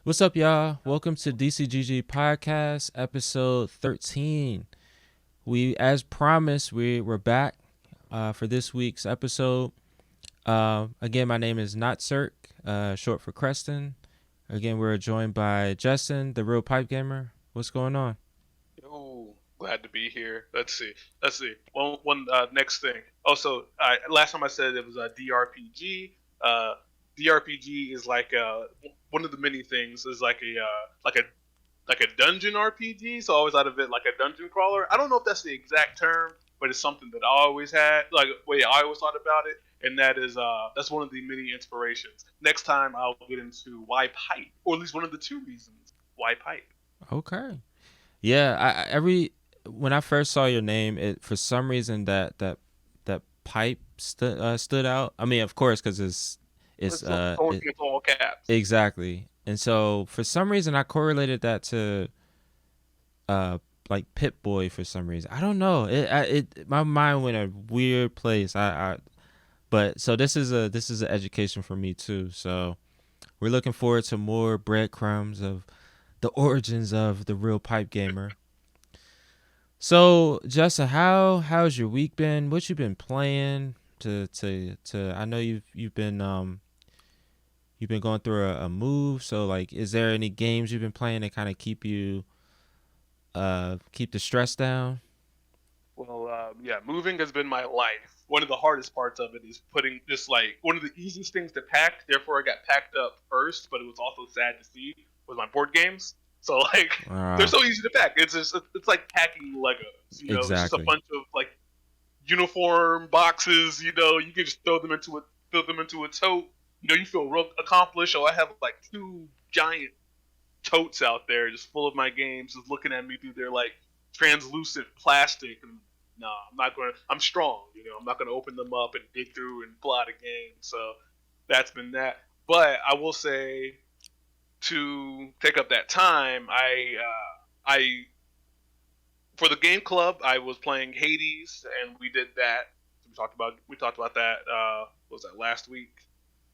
What's up, y'all? Welcome to DCGG Podcast, episode 13. As promised, we're back for this week's episode. Again, my name is Not Cirque, short for Creston. Again, we're joined by Justin, the real pipe gamer. What's going on? Oh, glad to be here. Let's see. One next thing. Also, last time I said it was a DRPG. DRPG is like one of the many things is like a dungeon RPG. So I always out of it like a dungeon crawler. I don't know if that's the exact term, but it's something that I always had. Like way I always thought about it, and that's one of the many inspirations. Next time I'll get into why pipe, or at least one of the two reasons why pipe. Okay. Yeah, every when I first saw your name, it for some reason that pipe stood out. I mean, of course, because it's It's going against all caps. exactly. And so for some reason I correlated that to uh like Pit Boy for some reason. I don't know. It my mind went a weird place. But so this is an education for me too. So we're looking forward to more breadcrumbs of the origins of the real pipe gamer. So Justin, how's your week been? What you been playing to I know you've been going through a move, so like is there any games you've been playing that kind of keep the stress down? Well, yeah, moving has been my life. One of the hardest parts of it is putting just like one of the easiest things to pack. Therefore, I got packed up first, but it was also sad to see was my board games. So like they're Uh so easy to pack. It's like packing Legos. It's just a exactly. bunch of like uniform boxes. You can just throw them into a tote. You feel real accomplished. So I have like two giant totes out there just full of my games, just looking at me through their like translucent plastic. And no, I'm not going to. I'm strong. I'm not going to open them up and dig through and pull out a game. So that's been that. But I will say to take up that time, I for the game club I was playing Hades, and we did that. We talked about that. What was that last week?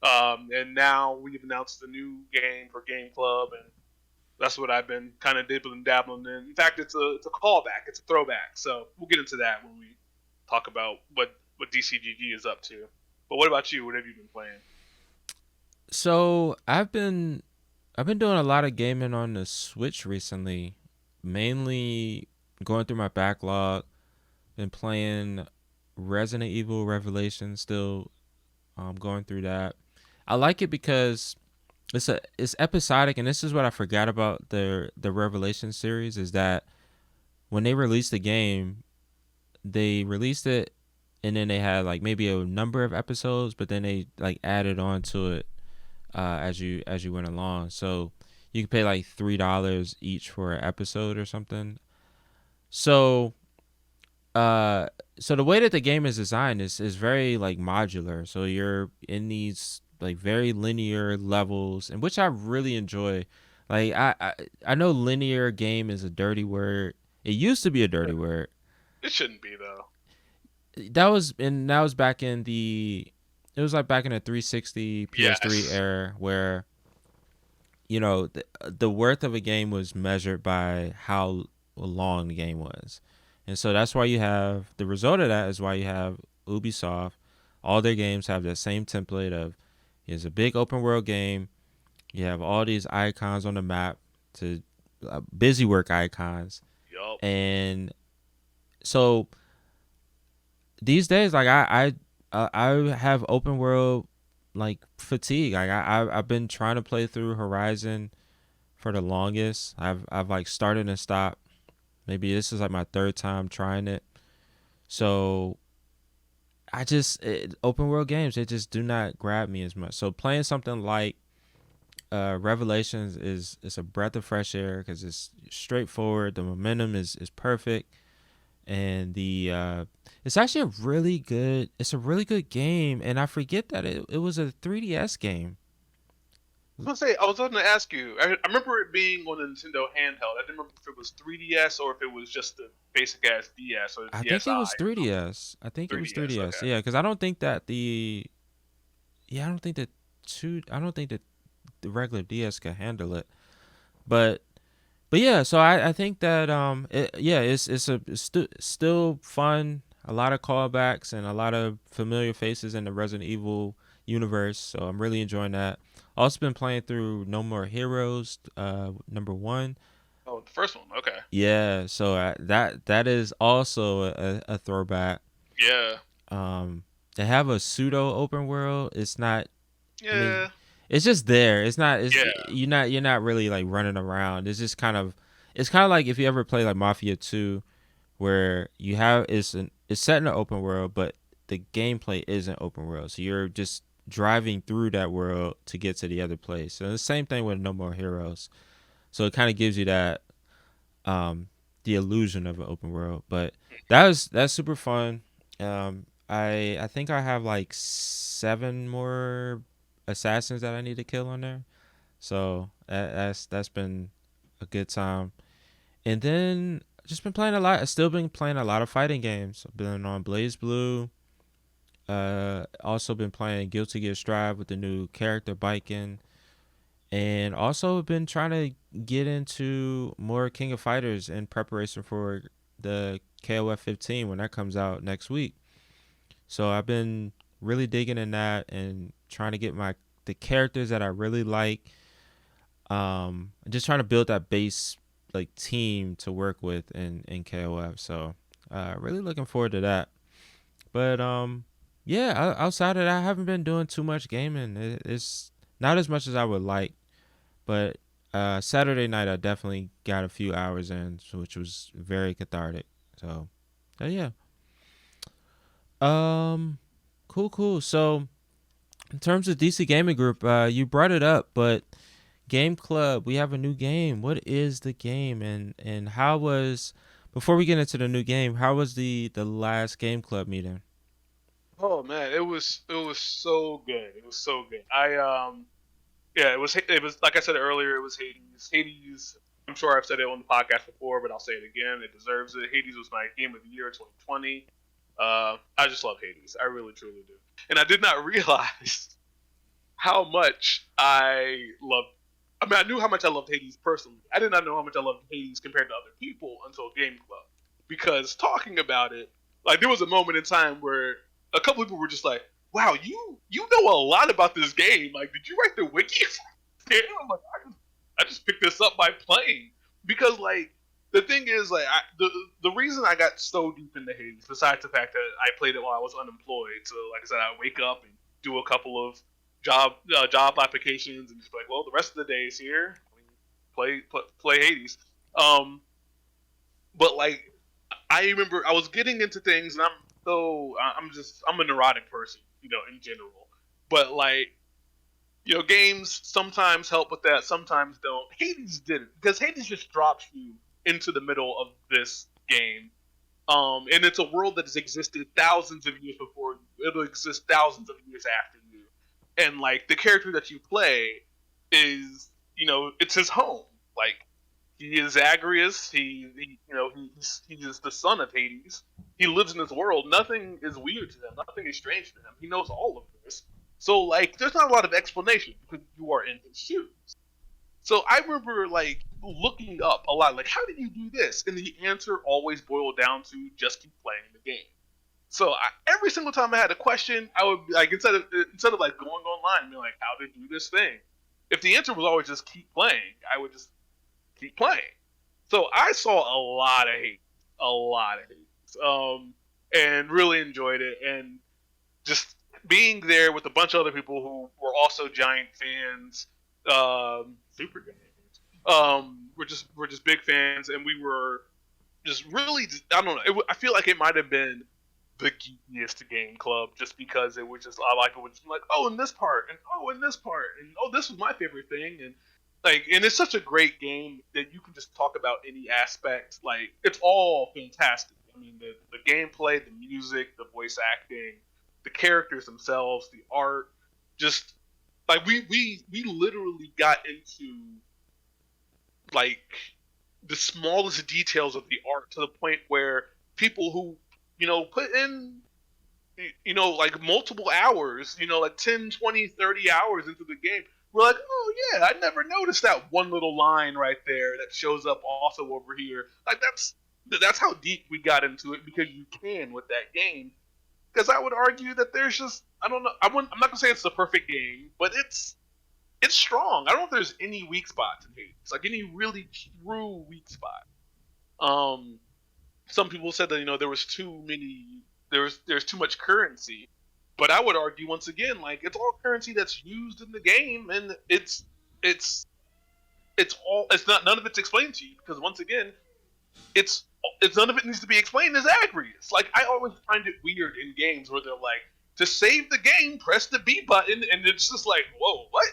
And now we've announced the new game for Game Club, and that's what I've been kind of dibbling dabbling in. In fact, it's a callback, it's a throwback. So we'll get into that when we talk about what DCGG is up to. But what about you? What have you been playing? So I've been doing a lot of gaming on the Switch recently, mainly going through my backlog. Been playing Resident Evil Revelation, still going through that. I like it because it's episodic, and this is what I forgot about the Revelation series is that when they released the game, they released it, and then they had like maybe a number of episodes, but then they like added on to it as you went along. So you can pay like $3 each for an episode or something. So uh so the way that the game is designed is very like modular. So you're in these like very linear levels, and which I really enjoy. Like I know linear game is a dirty word. It used to be a dirty word. It shouldn't be though. That was back in the it was like back in the 360 PS3 Yes, era where the worth of a game was measured by how long the game was. And so that's why you have the result of that is why you have Ubisoft. All their games have that same template of here's a big open world game. You have all these icons on the map to busy work icons. yup. And so these days, like I have open world like fatigue. Like I've been trying to play through Horizon for the longest. I've like started and stopped. Maybe this is like my third time trying it. So open world games they just do not grab me as much. So playing something like Revelations is a breath of fresh air because it's straightforward. The momentum is perfect, and the it's actually a really good game. And I forget that it was a 3DS game. I was going to ask you. I remember it being on a Nintendo handheld. I didn't remember if it was 3DS or if it was just the basic ass DS or I think DSi it was or something. 3DS. I think it was 3DS. 3DS. Okay. Yeah, because I don't think that I don't think that the regular DS can handle it. But yeah, so I think that yeah, still fun. A lot of callbacks and a lot of familiar faces in the Resident Evil universe. So I'm really enjoying that. Also been playing through No More Heroes, number one. Oh, the first one. Okay. Yeah, so that is also a throwback. Yeah. They have a pseudo open world. It's not. I mean, Yeah. it's just there. It's not. It's Yeah. you're not really like running around. It's just kind of. It's kind of like if you ever play like Mafia 2, where you have it's set in an open world, but the gameplay isn't open world. So you're just driving through that world to get to the other place. So the same thing with No More Heroes. So it kind of gives you that the illusion of an open world. But that's super fun. I think I have like 7 more assassins that I need to kill on there. So that's been a good time. And then just been playing a lot. I still been playing a lot of fighting games. I've been on Blaze Blue. Also been playing Guilty Gear Strive with the new character biking, and also been trying to get into more King of Fighters in preparation for the KOF 15 when that comes out next week. So I've been really digging in that and trying to get the characters that I really like. Just trying to build that base like team to work with in KOF. So really looking forward to that. But yeah, outside of that, I haven't been doing too much gaming. It's not as much as I would like, but Saturday night I definitely got a few hours in, which was very cathartic. So yeah. Um, cool. So in terms of DC Gaming Group, you brought it up, but Gameclub, we have a new game. What is the game, and how was, before we get into the new game, how was the last Gameclub meeting? Oh man, it was so good. It was so good. Yeah, it was like I said earlier. It was Hades. Hades. I'm sure I've said it on the podcast before, but I'll say it again. It deserves it. Hades was my game of the year 2020. I just love Hades. I really truly do. And I did not realize how much I loved. I mean, I knew how much I loved Hades personally. I did not know how much I loved Hades compared to other people until Game Club. Because talking about it, like there was a moment in time where a couple people were just like, "Wow, you know a lot about this game. Like, did you write the wiki?" I'm like, I just picked this up by playing because like the thing is like the reason I got so deep into Hades, besides the fact that I played it while I was unemployed, so like I said, I wake up and do a couple of job applications and just be like, well, the rest of the day is here. Play Hades. Um, but like I remember I was getting into things, and I'm a neurotic person, in general. But like games sometimes help with that, sometimes don't. Hades didn't, because Hades just drops you into the middle of this game. And it's a world that has existed thousands of years before you. It'll exist thousands of years after you. And like the character that you play is, it's his home. Like he is Zagreus. He is the son of Hades. He lives in this world. Nothing is weird to him. Nothing is strange to him. He knows all of this. So like, there's not a lot of explanation because you are in his shoes. So I remember like looking up a lot, like how did you do this? And the answer always boiled down to just keep playing the game. So every single time I had a question, I would like instead of like going online and being like, how to do this thing. If the answer was always just keep playing, I would just keep playing. So I saw a lot of hate, and really enjoyed it. And just being there with a bunch of other people who were also giant fans, super giant fans. We're just big fans, and we were just really, I don't know. I feel like it might have been the geekiest game club, just because it was just, I like it was like, oh, in this part, and oh, in this part, and oh, this was my favorite thing. And like, and it's such a great game that you can just talk about any aspect. Like, it's all fantastic. I mean, the gameplay, the music, the voice acting, the characters themselves, the art, just like we literally got into like the smallest details of the art, to the point where people who put in like multiple hours, like 10, 20, 30 hours into the game, we're like, oh yeah, I never noticed that one little line right there that shows up also over here. Like that's how deep we got into it because you can with that game. Because I would argue that there's just I don't know I'm not gonna say it's the perfect game, but it's strong. I don't know if there's any weak spots in Hades, like any really true weak spot. Um, some people said that there was too many, there's too much currency, but I would argue once again, like it's all currency that's used in the game, and it's it's not none of it's explained to you because once again, it's it's none of it needs to be explained as Agrius. Like I always find it weird in games where they're like, to save the game, press the B button, and it's just like, whoa, what?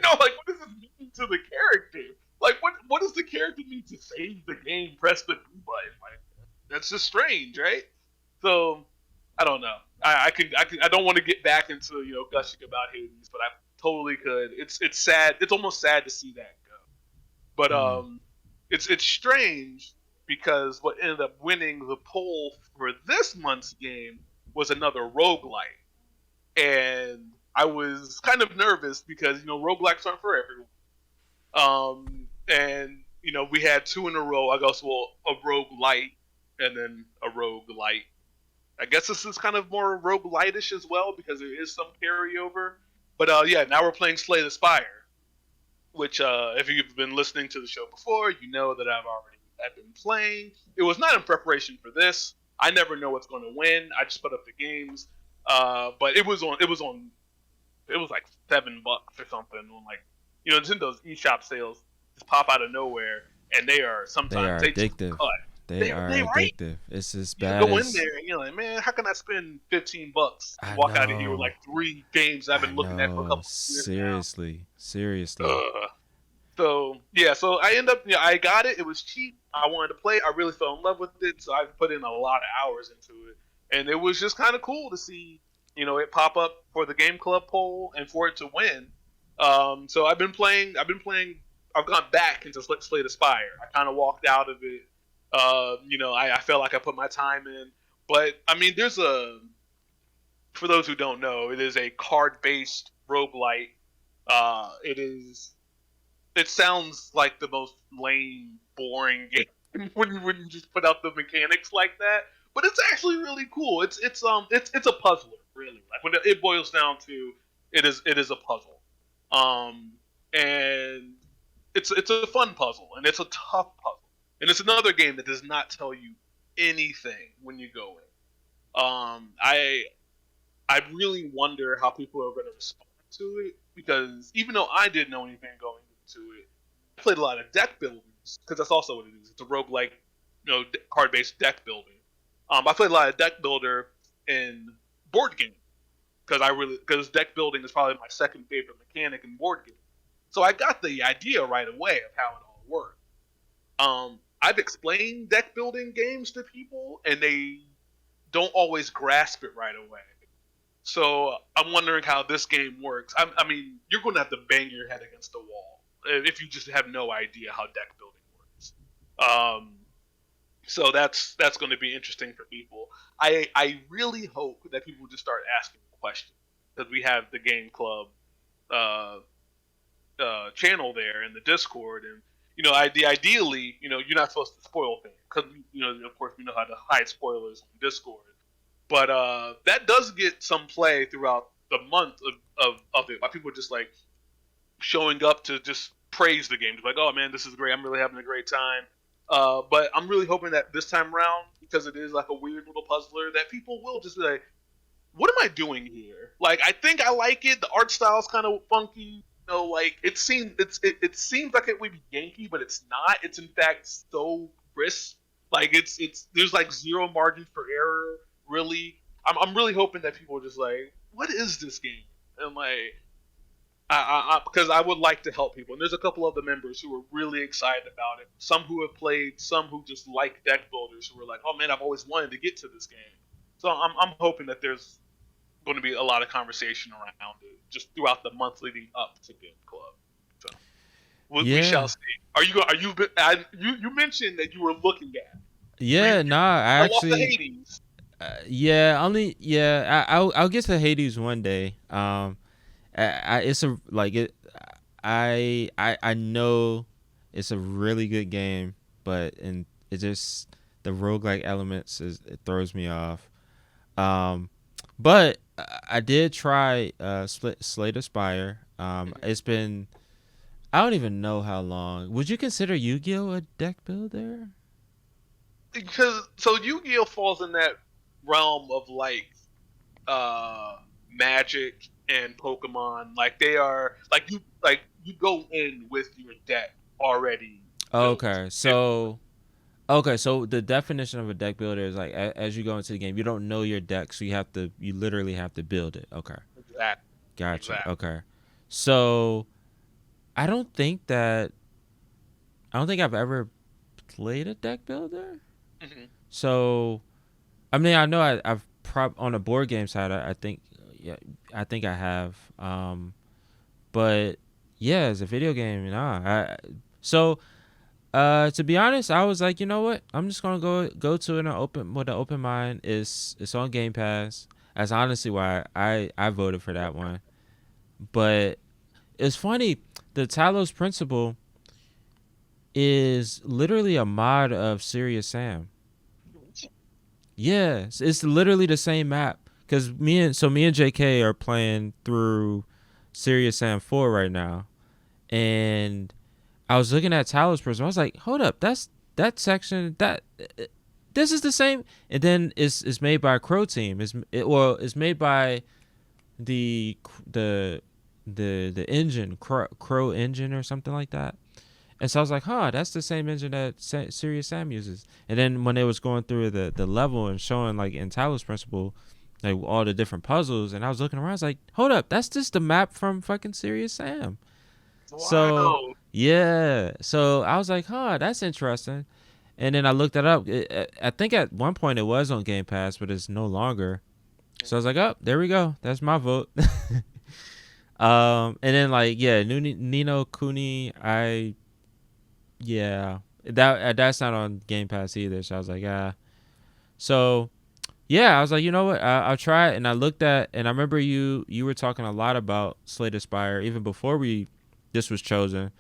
Like what does this mean to the character? Like what does the character need to save the game? Press the B button. Like that's just strange, right? So I don't know. I don't want to get back into gushing about Hades, but I totally could. It's sad. It's almost sad to see that go. But Mm. it's strange because what ended up winning the poll for this month's game was another roguelike. And I was kind of nervous because roguelikes aren't for everyone. And we had two in a row. I guess a roguelite and then a roguelite. I guess this is kind of more roguelite-ish as well because there is some carryover. But yeah, now we're playing Slay the Spire, which if you've been listening to the show before, you know that I've been playing. It was not in preparation for this. I never know what's going to win. I just put up the games, but it was like $7 or something on like Nintendo's eShop sales just pop out of nowhere, and they are They sometimes are they just addictive. cut. They are They right. addictive. It's as You bad go in as there and you're like, man, how can I spend $15 and I walk out of here with know. like 3 games I've I been looking at for a know. couple of years now? Seriously. Seriously. So yeah, so I end up, I got it. It was cheap. I wanted to play. I really fell in love with it, so I put in a lot of hours into it, and it was just kind of cool to see, it pop up for the Game Club poll and for it to win. So I've been playing. I've gone back into Slay the Spire. I kind of walked out of it. I felt like I put my time in, but I mean, for those who don't know, it is a card-based roguelite. It is it sounds like the most lame, boring game when you just put out the mechanics like that. But it's actually really cool. It's a puzzler really. Like when it boils down to it is a puzzle, and it's a fun puzzle and it's a tough puzzle, and it's another game that does not tell you anything when you go in. I really wonder how people are going to respond to it because even though I didn't know anything going into it, I played a lot of deck buildings because that's also what it is. It's a roguelike, card-based deck building. I played a lot of deck builder in board game because deck building is probably my second favorite mechanic in board game. So I got the idea right away of how it all worked. I've explained deck building games to people and they don't always grasp it right away. So I'm wondering how this game works. I mean, you're going to have to bang your head against the wall if you just have no idea how deck building works. So that's going to be interesting for people. I really hope that people just start asking questions because we have the Game Club uh, channel there in the Discord, and ideally, you're not supposed to spoil things because of course, we know how to hide spoilers on Discord. But that does get some play throughout the month of it by people just like showing up to just praise the game. Just like, oh man, this is great. I'm really having a great time. But I'm really hoping that this time around, because it is like a weird little puzzler, that people will just be like, what am I doing here? Like, I think I like it. The art style's kind of funky. Like it seems like it would be Yankee, but it's not. It's in fact so crisp. Like it's there's like zero margin for error. Really, I'm really hoping that people are just like, what is this game? And like, because I would like to help people. And there's a couple of the members who are really excited about it. Some who have played, some who just like deck builders who are like, oh man, I've always wanted to get to this game. So I'm hoping that there's going to be a lot of conversation around it just throughout the month leading up to Game Club. So we shall Yeah. see. Are you you mentioned that you were looking at? Yeah, nah, I Fell off the actually Hades. yeah, I'll get to Hades one day. It's a like it. I know it's a really good game, but it just the roguelike elements it throws me off. Um, but I did try Slay the Spire. It's been I don't even know how long. Would you consider Yu-Gi-Oh a deck builder? Because so Yu-Gi-Oh falls in that realm of like uh Magic and Pokemon. Like they are like you go in with your deck already built. Okay, so okay, so the definition of a deck builder is like as you go into the game, you don't know your deck, so you literally have to build it. Okay, Exactly. gotcha. Exactly. Okay, so I don't think that I don't think I've ever played a deck builder. Hmm. So I mean, I know I've on a board game side. I think yeah, I think I have. But yeah, as a video game, nah. So to be honest, I was like, you know what? I'm just gonna go to it with an open mind. It's on Game Pass. That's honestly why I voted for that one. But it's funny. The Talos Principle is literally a mod of Serious Sam. Yeah, it's literally the same map. Cause me and JK are playing through Serious Sam 4 right now, and I was looking at Talos Prism. I was like, hold up, that's that section that this is the same. And then it's made by Crow Team. It's made by the the the engine Crow engine or something like that. And so I was like, huh, that's the same engine that Serious Sam uses. And then when it was going through the level and showing like in Talos Principle, like all the different puzzles, and I was looking around, I was like, hold up, that's just the map from fucking Serious Sam. So Wow. yeah, so I was like, huh, that's interesting. And then I looked it up. I think at one point it was on Game Pass, but it's no longer. So I was like, oh, there we go. That's my vote. And then like yeah, Nino Kuni, yeah, that's not on Game Pass either. So I was like, ah. So yeah, I was like, you know what? I'll try it. And I looked at, and I remember you were talking a lot about Slay the Spire even before this was chosen.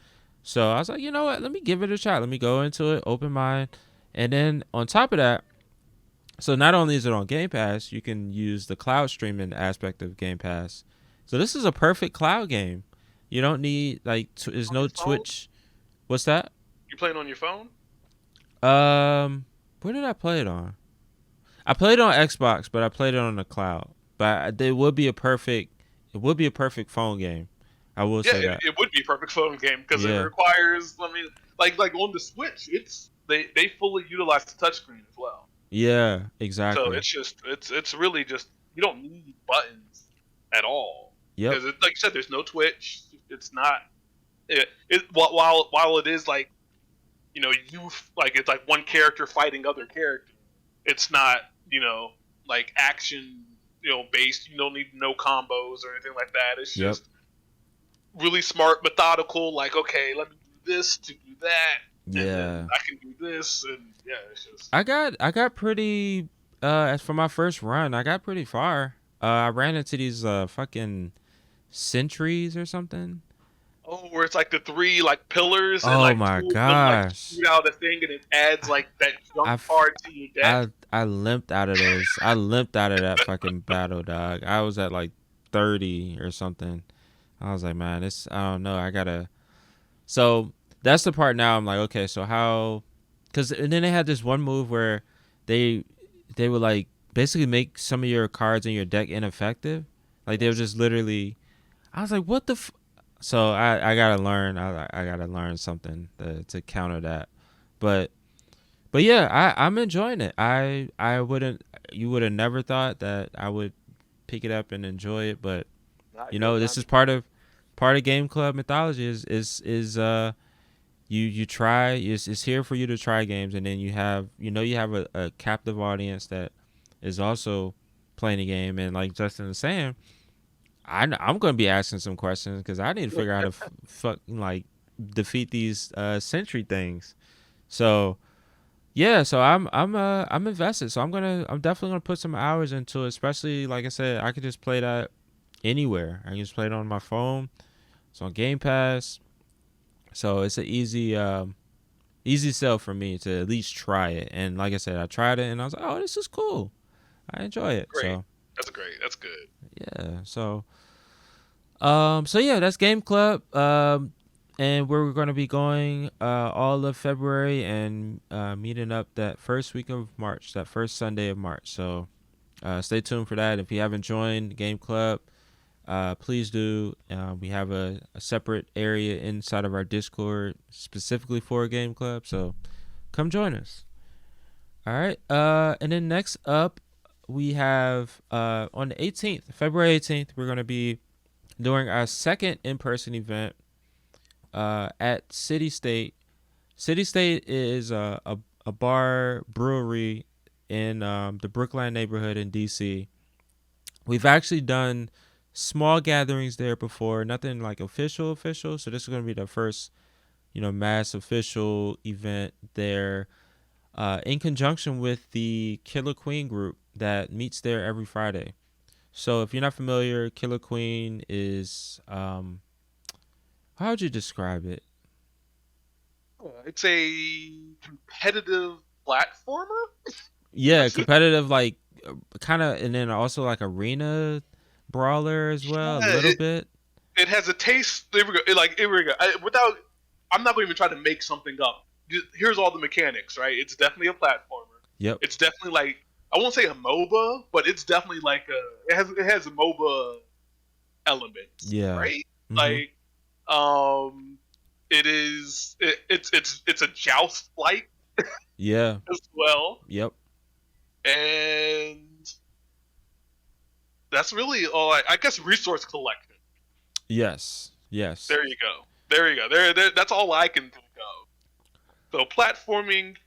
So I was like, you know what? Let me give it a shot. Let me go into it, open mind. And then on top of that, so not only is it on Game Pass, you can use the cloud streaming aspect of Game Pass. So this is a perfect cloud game. You don't need like there's On no your phone? Twitch. What's that? You playing on your phone? Where did I play it on? I played it on Xbox, but I played it on the cloud. But it would be a perfect phone game. I will Yeah, say that. it would be a perfect phone game because it Yeah. requires. I mean, like on the Switch, it's they fully utilize the touchscreen as well. Yeah. So Exactly. it's really just you don't need buttons at all Yep. because like you said, there's no Twitch. It's not while it is like you like it's like one character fighting other character. It's not like action based. You don't need no combos or anything like that. It's Yep. just really smart, methodical. Like okay, let me do this to do that, and then Yeah. I can do this, and yeah, it's just I got pretty as for my first run, I got pretty far. I ran into these fucking sentries or something. where it's like the three like pillars and Oh like my two of them like gosh. shoot out a thing and it adds like that jump I card to your deck. I limped out of those. I limped out of that fucking battle, dog. I was at like 30 or something. I was like, man, this I don't know. I gotta. So that's the part now. I'm like, okay, so how? Because and then they had this one move where they they would like basically make some of your cards in your deck ineffective. Like they would just literally. I was like, what the. So I gotta learn. I gotta learn something to counter that. But yeah, I'm enjoying it. I wouldn't. You would have never thought that I would pick it up and enjoy it, but Not you good, know, not this is me. part of Game Club mythology is you try it's here for you to try games, and then you have a captive audience that is also playing the game, and like Justin was saying, I'm gonna be asking some questions because I need to figure out how to fuck like defeat these sentry things. So yeah, so I'm invested. So I'm definitely gonna put some hours into it. Especially like I said, I could just play that anywhere. I can just play it on my phone, It's on Game Pass, so it's an easy sell for me to at least try it. And like I said, I tried it and I was like, oh, this is cool. I enjoy it. Great. So That's great. That's good. yeah. So yeah, that's Game Club. And we're going to be going all of February and meeting up that first week of March, that first Sunday of March. So stay tuned for that. If you haven't joined Game Club, please do. We have a separate area inside of our Discord specifically for Game Club. So come join us. All right. And then next up, we have on the 18th, February 18th, we're going to be doing our second in-person event at Citystate. Citystate is a bar brewery in the Brookline neighborhood in DC. We've actually done small gatherings there before, nothing like official. So this is going to be the first, mass official event there, in conjunction with the Killer Queen group that meets there every Friday. So if you're not familiar, Killer Queen is how would you describe it? It's a competitive platformer. Yeah, competitive, like kind of, and then also like arena brawler as well, a Yeah, little bit. it has a taste. There we go. Here we go. I'm not going to even try to make something up. Here's all the mechanics, right? It's definitely a platformer. Yep. It's definitely like, I won't say a MOBA, but it's definitely like it has a MOBA elements, Yeah. right? Mhm. Like, it's a joust like Yeah. as well, Yep. and that's really all. I guess resource collection. Yes. Yes. There you go. There you go. There. That's all I can think of. So platforming,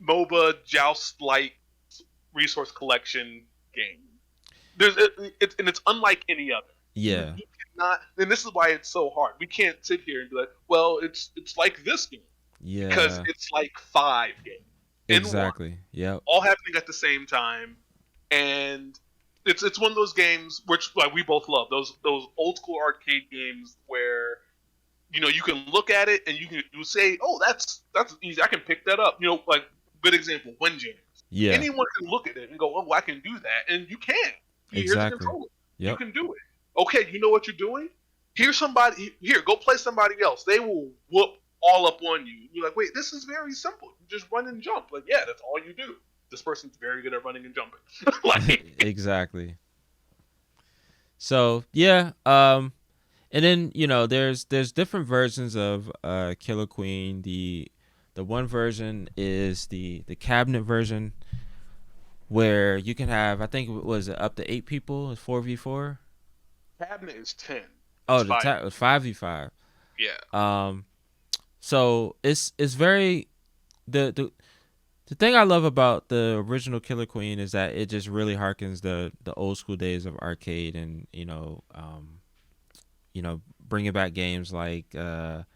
MOBA, joust-like resource collection game. And it's unlike any other. Yeah. You cannot, and this is why it's so hard. We can't sit here and be like, well, it's like this game because Yeah. it's like 5 games in one, Exactly. Yep. all happening at the same time, and it's one of those games which like we both love those old school arcade games where you can look at it and you say, oh, that's easy. I can pick that up. Like good example, Windjammers. Yeah. Anyone can look at it and go, oh, I can do that, and you can. Here's the Exactly. controller. You Yep. can do it. Okay, you know what you're doing. Here's somebody. Here, go play somebody else. They will whoop all up on you. You're like, wait, this is very simple. You just run and jump. Like, yeah, that's all you do. This person's very good at running and jumping. Like, Exactly. So yeah, and then there's different versions of Killer Queen. The one version is the cabinet version where you can have, I think it was up to 8 people. It's 4v4. cabinet is 10. Oh, It's the 5. 5v5. Yeah. So it's very the thing I love about the original Killer Queen is that it just really harkens the old school days of arcade, and bringing back games like that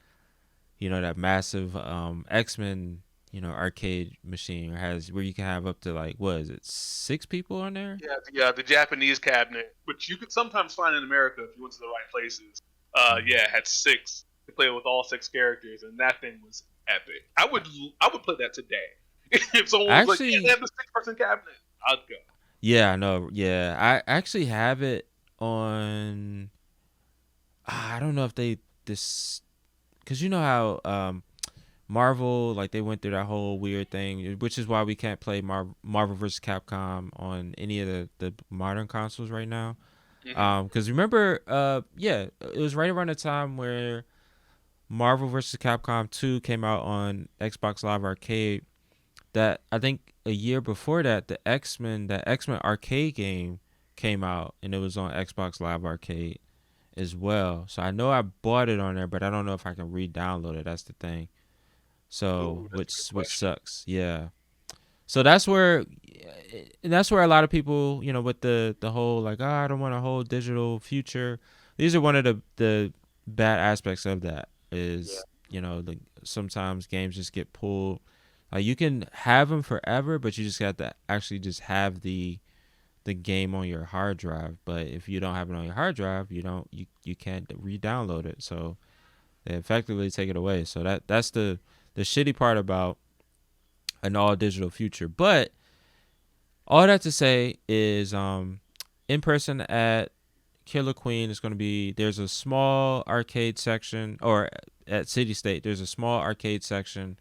massive X-Men arcade machine where you can have up to, like, what is it, 6 people on there? Yeah, the Japanese cabinet, which you could sometimes find in America if you went to the right places. Yeah, it had 6 to play with all 6 characters, and that thing was epic. I would play that today. If someone was like, "Yeah, they Actually, have the 6-person cabinet," I'd go. yeah, I know. Yeah, I actually have it on. I don't know if they this because you know how Marvel, like, they went through that whole weird thing, which is why we can't play Marvel vs. Capcom on any of the modern consoles right now. Hmm. Because remember, yeah, it was right around the time where Marvel vs. Capcom 2 came out on Xbox Live Arcade. That, I think a year before that, that X-Men arcade game came out, and it was on Xbox Live Arcade as well. So I know I bought it on there, but I don't know if I can re-download it. That's the thing. So Ooh, that's a good which question. sucks. Yeah. So that's where a lot of people, with the whole, like, oh, I don't want a whole digital future. These are one of the bad aspects of that Yeah. is, sometimes games just get pulled. Like, you can have them forever, but you just have to actually just have the the game on your hard drive. But if you don't have it on your hard drive, you can't re-download it. So they effectively take it away. So that's the shitty part about an all digital future. But all that to say is in person at Killer Queen is going to be, there's a small arcade section, or at Citystate there's a small arcade section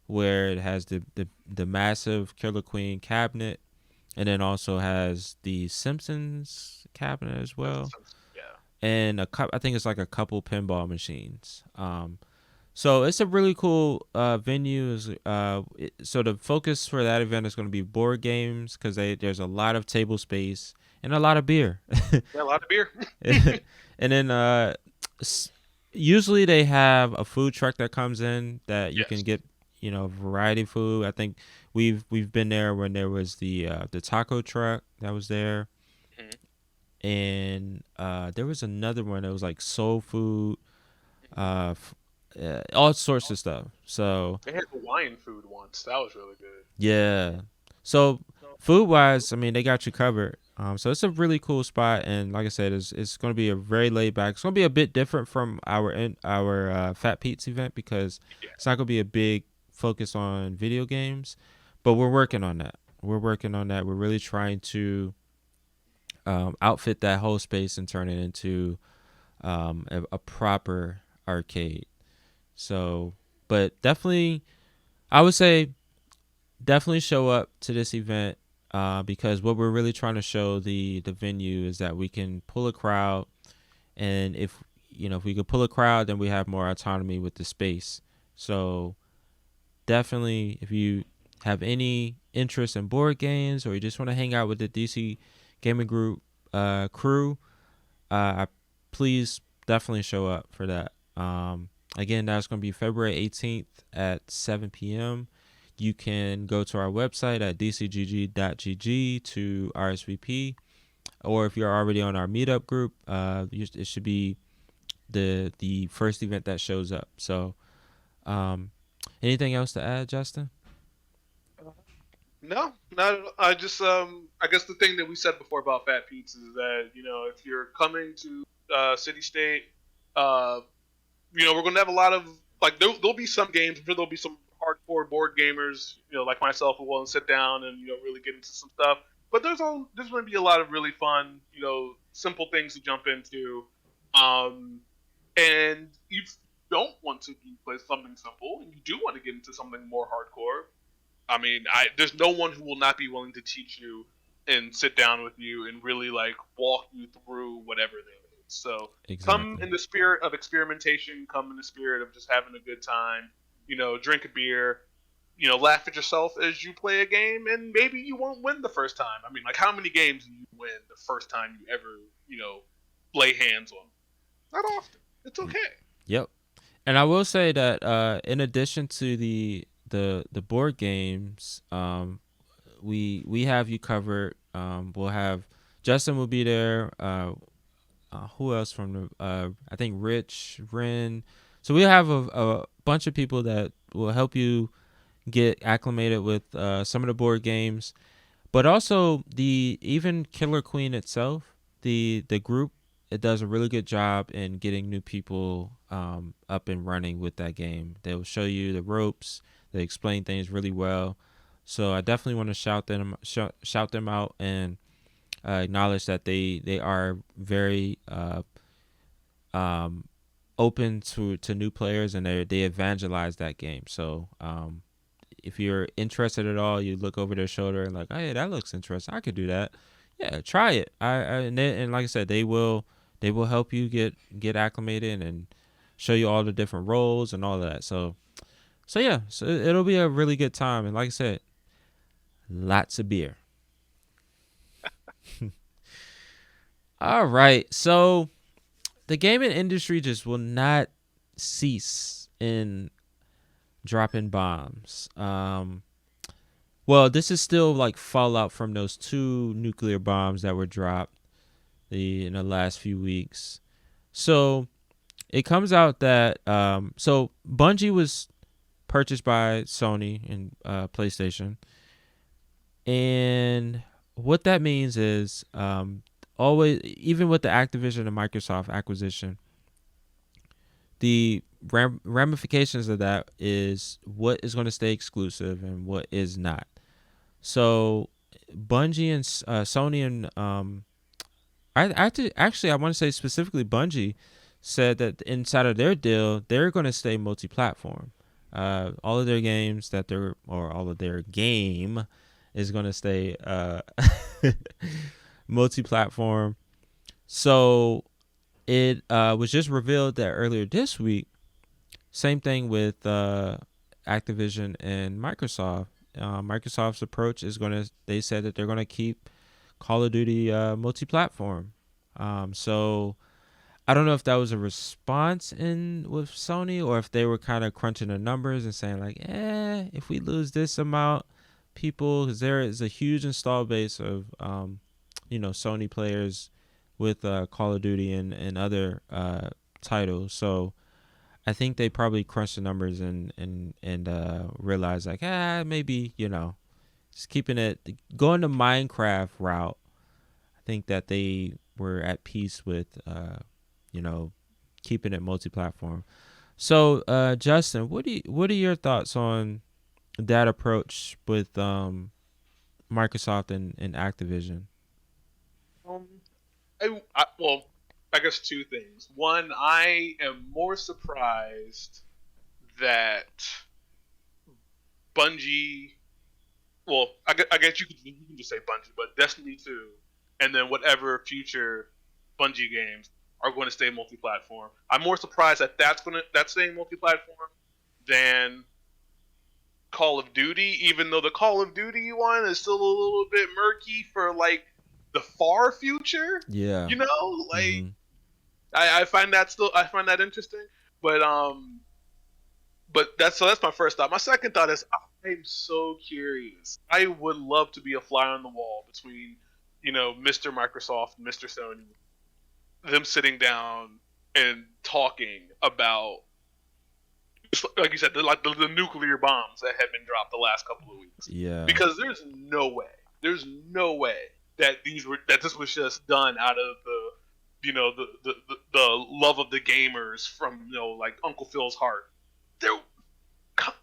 where it has the massive Killer Queen cabinet, and then also has the Simpsons cabinet as well, Yeah. and I think it's like a couple pinball machines. So it's a really cool venue. So the focus for that event is going to be board games, because there's a lot of table space and a lot of beer. Yeah, a lot of beer. And then usually they have a food truck that comes in that you can Yes. get, variety of food. I think we've been there when there was the taco truck that was there, Mhm. and there was another one that was like soul food, uh, all sorts of stuff. So They had Hawaiian food once. That was really good. yeah, so food wise, I mean, they got you covered. So it's a really cool spot, and like I said, it's going to be a very laid back. It's going to be a bit different from our Fat Pete's event, because Yeah. it's not going to be a big focus on video games, but we're working on that. We're working on that. We're really trying to outfit that whole space and turn it into a proper arcade. So, but definitely, I would say definitely show up to this event, because what we're really trying to show the venue is that we can pull a crowd, and if we could pull a crowd, then we have more autonomy with the space. So definitely, if you have any interest in board games, or you just want to hang out with the DC Gaming Group crew, uh, please definitely show up for that. Again, that's going to be February 18th at 7 p.m. You can go to our website at dcgg.gg to RSVP, or if you're already on our Meetup group, it should be the first event that shows up. So, anything else to add, Justin? No, not at all. I guess the thing that we said before about Fat Pete's is that if you're coming to City State, uh, we're going to have a lot of like there'll be some games. I'm sure there'll be some hardcore board gamers, like myself, who will sit down and really get into some stuff. But there's going to be a lot of really fun, simple things to jump into. Um, and you don't want to play something simple, and you do want to get into something more hardcore. I mean, there's no one who will not be willing to teach you and sit down with you and really like walk you through whatever there is. So come Exactly. in the spirit of experimentation, come in the spirit of just having a good time. Drink a beer. Laugh at yourself as you play a game, and maybe you won't win the first time. I mean, like, how many games do you win the first time you ever, lay hands on? Not often. It's Y- okay. Yep. And I will say that in addition to the board games, we have you covered. We'll have Justin will be there. Who else from the? I think Rich, Ren. So we have a bunch of people that will help you get acclimated with some of the board games, but also the even Killer Queen itself. The group, it does a really good job in getting new people up and running with that game. They will show you the ropes. They explain things really well. So I definitely want to shout them out, and acknowledge that they are very um, open to new players, and they evangelize that game. So if you're interested at all, you look over their shoulder and like, oh, hey, that looks interesting. I could do that. Yeah, try it. And like I said, they will help you get acclimated and show you all the different roles and all of that. So yeah, so it'll be a really good time. And like I said, lots of beer. All right, so the gaming industry just will not cease in dropping bombs. Well, this is still like fallout from those two nuclear bombs that were dropped in the last few weeks. So it comes out that so Bungie was purchased by Sony and PlayStation, and what that means is always, even with the Activision and Microsoft acquisition, the ramifications of that is what is going to stay exclusive and what is not. So Bungie and Sony and I want to say specifically Bungie said that inside of their deal they're going to stay multi-platform. All of their games that they're or all of their game is going to stay multi-platform. So it was just revealed that earlier this week. Same thing with Activision and Microsoft. Microsoft's approach is going to. They said that they're going to keep Call of Duty multi-platform. So I don't know if that was a response in with Sony or if they were kind of crunching the numbers and saying like, if we lose this amount, people, because there is a huge install base of, Sony players with Call of Duty and other titles. So I think they probably crunched the numbers and realized like, maybe just keeping it going the Minecraft route. I think that they were at peace with you know keeping it multi-platform. So Justin, what are your thoughts on that approach with Microsoft and Activision? Um, well, I guess two things. One, I am more surprised that Bungie. Well, I guess you can just say Bungie, but Destiny 2, and then whatever future Bungie games are going to stay multi-platform. I'm more surprised that that's staying multi-platform than Call of Duty, even though the Call of Duty one is still a little bit murky for like the far future. Yeah. You know, like Mm-hmm. I find that interesting. But that's my first thought. My second thought is I'm so curious. I would love to be a fly on the wall between, Mr. Microsoft and Mr. Sony, them sitting down and talking about, like you said, the nuclear bombs that had been dropped the last couple of weeks. Yeah. Because there's no way that this was just done out of the love of the gamers from like Uncle Phil's heart. There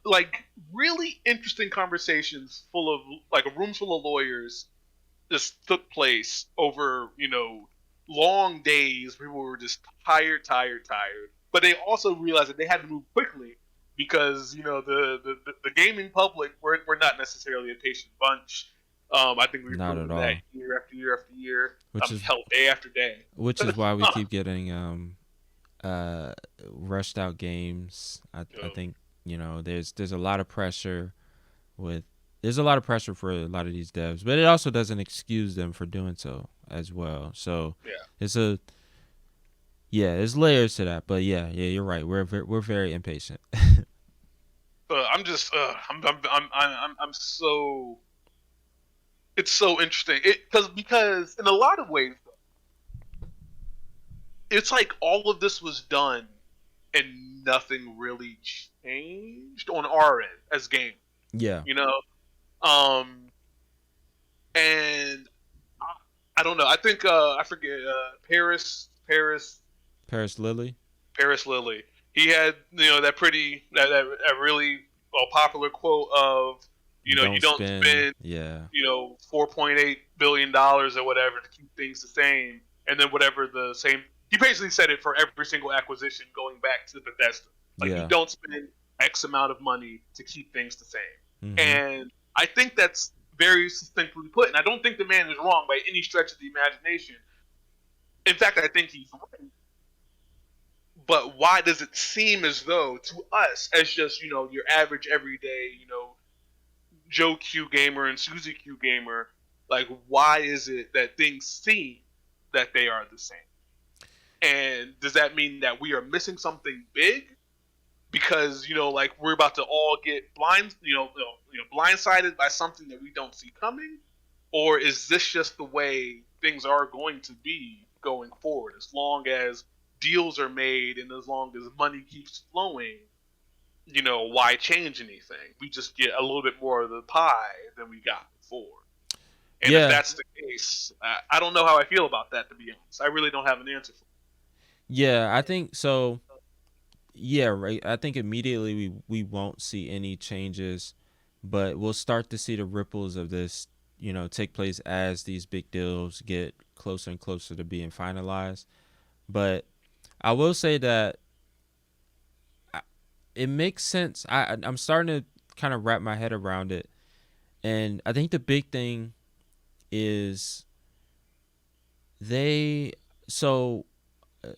like really interesting conversations full of like rooms full of lawyers just took place over long days. People were just tired, but they also realized that they had to move quickly because the gaming public we're not necessarily a patient bunch. I think we've Not at proven that all. year after year after year. Which is Hell, day after day. which is why we keep getting uh rushed out games. I think there's a lot of pressure with there's a lot of pressure for a lot of these devs, but it also doesn't excuse them for doing so as well. So Yeah. it's a there's layers to that, but you're right. We're very impatient. I'm just I'm so it's so interesting. Because in a lot of ways it's like all of this was done and nothing really changed on our end as game. Yeah, You know, um, and I don't know. I think I forget Paris Lily. Paris Lilly. He had that really popular quote of You you don't don't spend. spend Yeah, $4.8 billion or whatever to keep things the same, and then whatever the same. He basically said it for every single acquisition going back to Bethesda. Like you yeah. don't spend X amount of money to keep things the same, Mhm. and I think that's very succinctly put. And I don't think the man is wrong by any stretch of the imagination. In fact, I think he's right. But why does it seem as though to us, as just your average everyday Joe Q gamer and Susie Q gamer, like why is it that things seem that they are the same? And does that mean that we are missing something big? Because like we're about to all get blindsided by something that we don't see coming, or is this just the way things are going to be going forward? As long as deals are made and as long as money keeps flowing, why change anything? We just get a little bit more of the pie than we got before. And if Yeah, that's the case, I don't know how I feel about that, to be honest. I really don't have an answer for yeah, I think so. Yeah, right. I think immediately we won't see any changes, but we'll start to see the ripples of this, take place as these big deals get closer and closer to being finalized. But I will say that it makes sense. I'm starting to kind of wrap my head around it, and I think the big thing is they so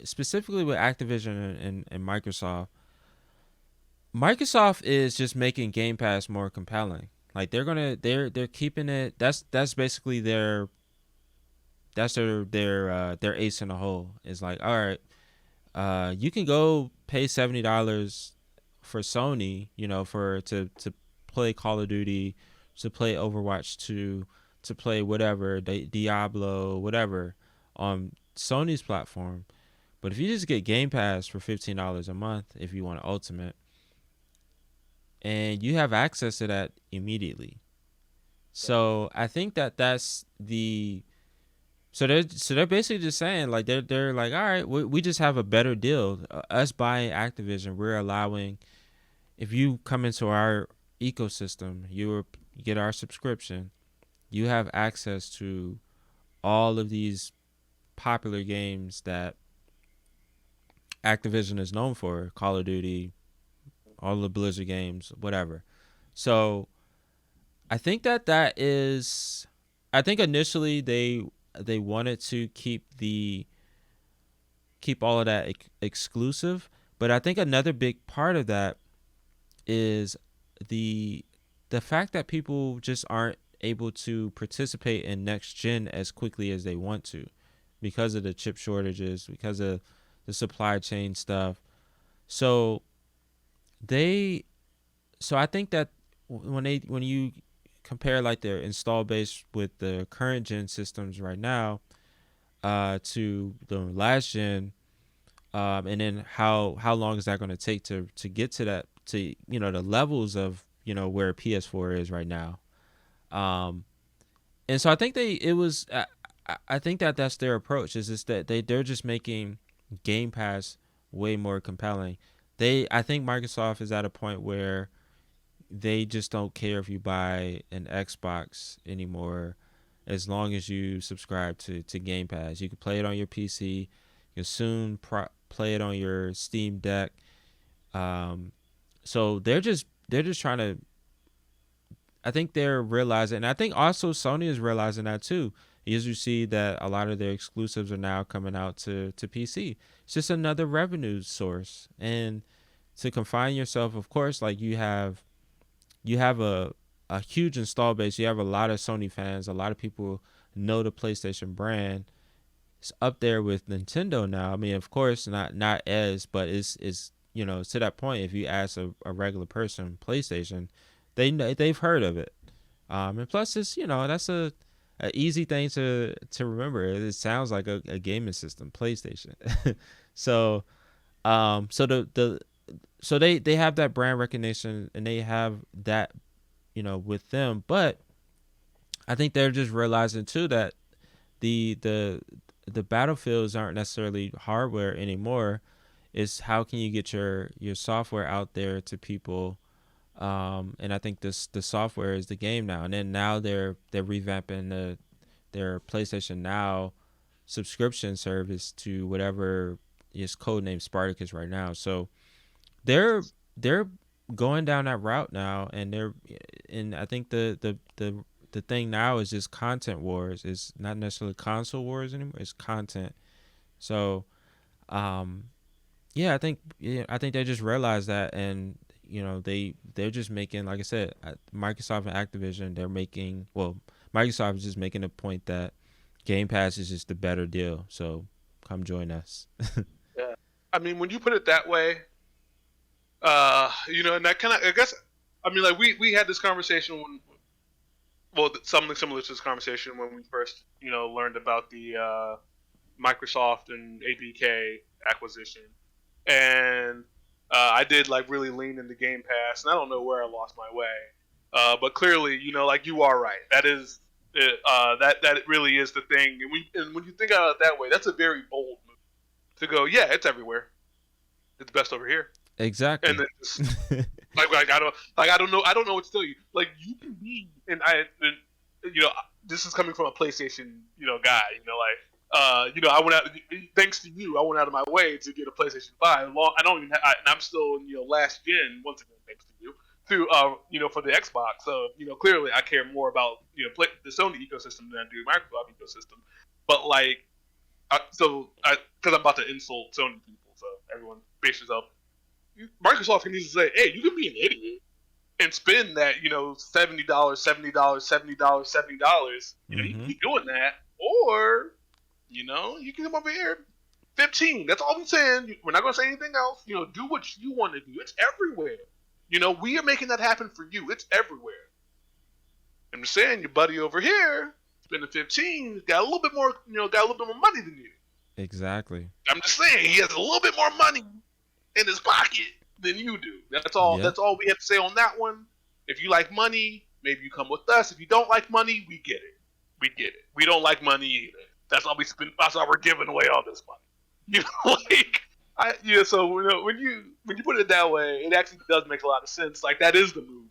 specifically with Activision and Microsoft. Microsoft is just making Game Pass more compelling. Like they're keeping it. That's basically their ace in the hole. Is like, all right, you can go pay $70 for Sony, for to play Call of Duty, to play Overwatch 2, to play whatever, Diablo, whatever, on Sony's platform. But if you just get Game Pass for $15 a month, if you want Ultimate, and you have access to that immediately. So I think that's the they're basically just saying, like, they're like, all right, we just have a better deal. Us buying Activision, we're allowing, if you come into our ecosystem, you get our subscription, you have access to all of these popular games that Activision is known for, Call of Duty, all the Blizzard games, whatever. So I think that is. I think initially they wanted to keep all of that exclusive, but I think another big part of that is the the fact that people just aren't able to participate in next gen as quickly as they want to, because of the chip shortages, because of the supply chain stuff. So they so I think that when you compare like their install base with the current gen systems right now, to the last gen, and then how long is that going to take to get to that, to the levels of where PS4 is right now. um and so I think I think that that's their approach, is just that they're just making Game Pass way more compelling. I think Microsoft is at a point where they just don't care if you buy an Xbox anymore, as long as you subscribe to Game Pass. You can play it on your PC. You can soon play it on your Steam Deck. Um, so they're just trying to. I think they're realizing, and I think also Sony is realizing that too. As you see that a lot of their exclusives are now coming out to PC. It's just another revenue source, and to confine yourself, of course, like you have a huge install base. You have a lot of Sony fans. A lot of people know the PlayStation brand. It's up there with Nintendo now. I mean, of course, not as, but it's to that point. If you ask a regular person PlayStation, they've heard of it. And plus, it's that's a easy thing to remember. It sounds like a gaming system, PlayStation. so so they have that brand recognition, and they have that with them. But I think they're just realizing too that the the the battlefields aren't necessarily hardware anymore. It's how can you get your software out there to people. And I think the software is the game now. And then now they're revamping their PlayStation Now subscription service to whatever is codenamed Spartacus right now. So they're going down that route now, and I think the thing now is just content wars. It's not necessarily console wars anymore. It's content. So um yeah, I think they just realized that, and they're just making, like I said, Microsoft and Activision, they're making, well, Microsoft is just making a point that Game Pass is just a better deal. So come join us. yeah. I mean, when you put it that way, and that kind of, I guess, I mean, like we had this conversation when, well, something similar to this conversation when we first, learned about the Microsoft and ABK acquisition, and I did like really lean into Game Pass, and I don't know where I lost my way, but clearly, like you are right. That is That it really is the thing. And when you think about it that way, that's a very bold move to go. Yeah, it's everywhere. It's best over here. And Exactly. then just I don't know what to tell you. Like you can be and you know this is coming from a PlayStation guy. I went out thanks to you. I went out of my way to get a PlayStation 5. I don't even and I'm still in last gen once again thanks to you through for the Xbox. So clearly I care more about the Sony ecosystem than I do Microsoft ecosystem. But like because I'm about to insult Sony people, so everyone brace yourself. Microsoft can easily say, "Hey, you can be an idiot and spend that, $70, $70, $70, $70. You can Mm-hmm. keep doing that, or you can come over here, 15. That's all I'm saying. We're not gonna say anything else. Do what you want to do. It's everywhere. We are making that happen for you. It's everywhere. I'm just saying, your buddy over here spending 15 got a little bit more, got a little bit more money than you. Exactly. I'm just saying, he has a little bit more money in his pocket than you do. That's all. Yep. That's all we have to say on that one. If you like money, maybe you come with us. If you don't like money, we get it. We get it. We don't like money either. That's all we spend. That's why we're giving away all this money. So when you put it that way, it actually does make a lot of sense. Like that is the move.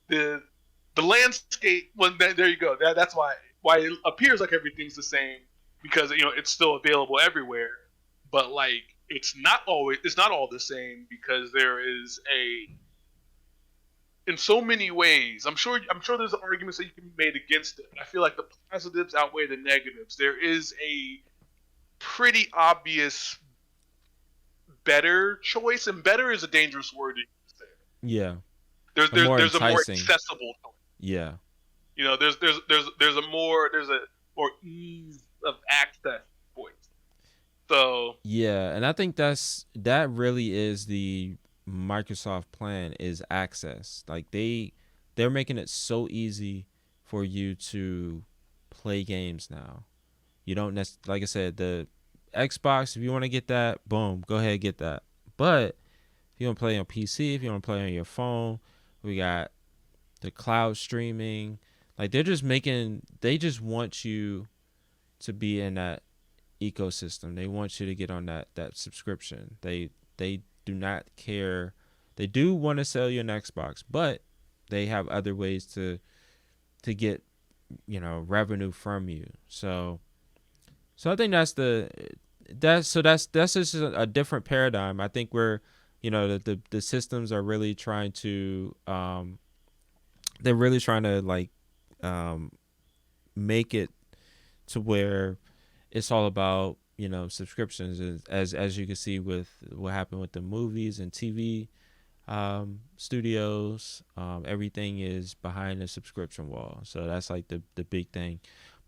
The landscape. Well, there you go. That's why it appears like everything's the same because it's still available everywhere. But like it's not all the same because there is in so many ways. I'm sure there's arguments that you can be made against it. I feel like the positives outweigh the negatives. There is a pretty obvious better choice, and better is a dangerous word to use there. Yeah. There's a more accessible choice. Yeah. There's a more ease of access choice. So yeah, and I think that really is the Microsoft plan is access. Like they're making it so easy for you to play games now. You don't like I said, the Xbox, if you want to get that, boom, go ahead get that. But if you want to play on PC, if you want to play on your phone, we got the cloud streaming. Like they just want you to be in that ecosystem. They want you to get on that subscription. They do not care. They do want to sell you an Xbox, but they have other ways to get revenue from you. So I think that's just a different paradigm. I think we're the systems are really trying to they're really trying to like make it to where it's all about subscriptions, as you can see with what happened with the movies and TV studios. Everything is behind the subscription wall, so that's like the big thing.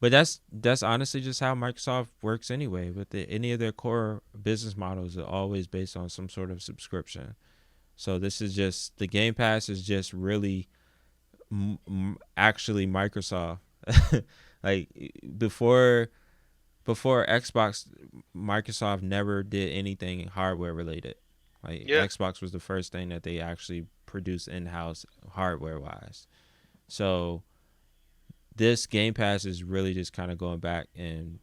But that's honestly just how Microsoft works anyway. With any of their core business models are always based on some sort of subscription. So this is just the Game Pass is just really actually Microsoft. Like before Xbox, Microsoft never did anything hardware related. Like Xbox was the first thing that they actually produced in-house hardware wise. So this Game Pass is really just kind of going back and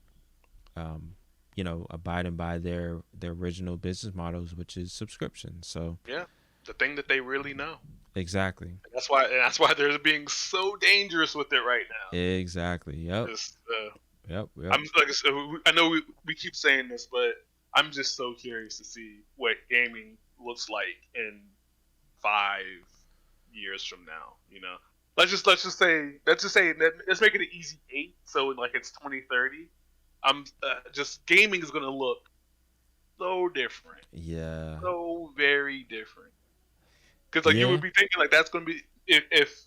abiding by their original business models, which is subscription. So yeah, the thing that they really know. Exactly. And that's why they're being so dangerous with it right now. Exactly. Yep. Yep. I know we keep saying this, but I'm just so curious to see what gaming looks like in 5 years from now. Let's just say let's make it an easy 8, so like it's 2030. I'm just gaming is gonna look so different. Yeah. So very different. Because you would be thinking like that's gonna be if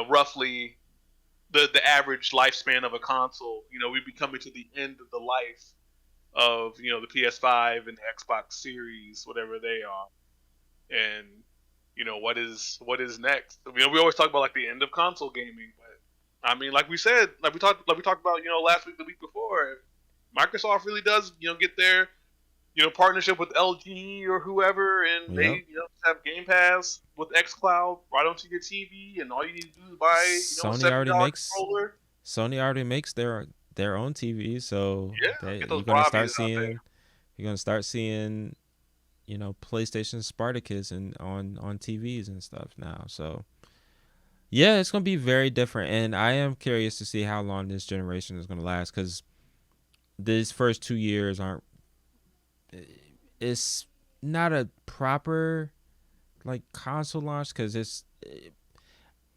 roughly the average lifespan of a console, we'd be coming to the end of the life of the PS5 and the Xbox Series, whatever they are, and what is next. We always talk about like the end of console gaming, but I mean, like we talked about last week, the week before, Microsoft really does get their partnership with LG or whoever, and they have Game Pass with XCloud right onto your TV, and all you need to do is buy Sony $70 already makes controller. Sony already makes their own TV, so Yeah, they get those you're gonna start Barbies out there. seeing you're gonna start seeing PlayStation Spartacus and on TVs and stuff now. So yeah, it's gonna be very different, and I am curious to see how long this generation is gonna last because these first 2 years aren't. It's not a proper like console launch because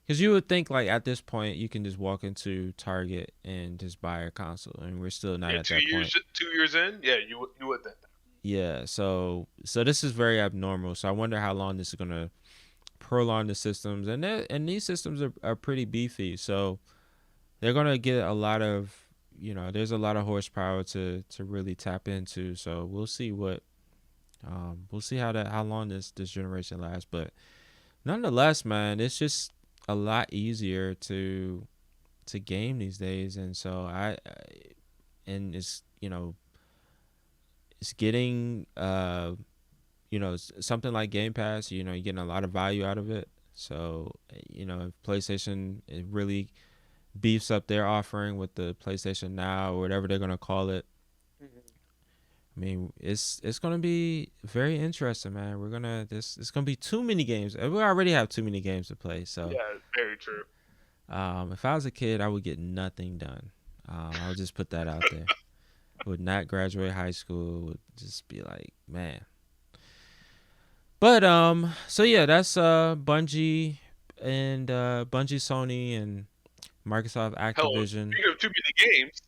you would think like at this point you can just walk into Target and just buy a console, and we're still not Yeah, at two that years point. 2 years in, yeah, you would think that. Yeah, so this is very abnormal. So I wonder how long this is gonna prolong the systems, and these systems are pretty beefy. So they're gonna get a lot of there's a lot of horsepower to really tap into. So we'll see how long this generation lasts. But nonetheless, man, it's just a lot easier to game these days, and so and it's it's getting something like Game Pass. You're getting a lot of value out of it. So if PlayStation it really beefs up their offering with the PlayStation Now or whatever they're gonna call it. Mhm. I mean, it's gonna be very interesting, man. It's gonna be too many games. We already have too many games to play. So, Yeah, very true. if I was a kid, I would get nothing done. I would just put that out there. Would not graduate high school. Would just be like, man. But so yeah, that's Bungie and Bungie, Sony, and Microsoft Hell, Activision. speaking of too many games,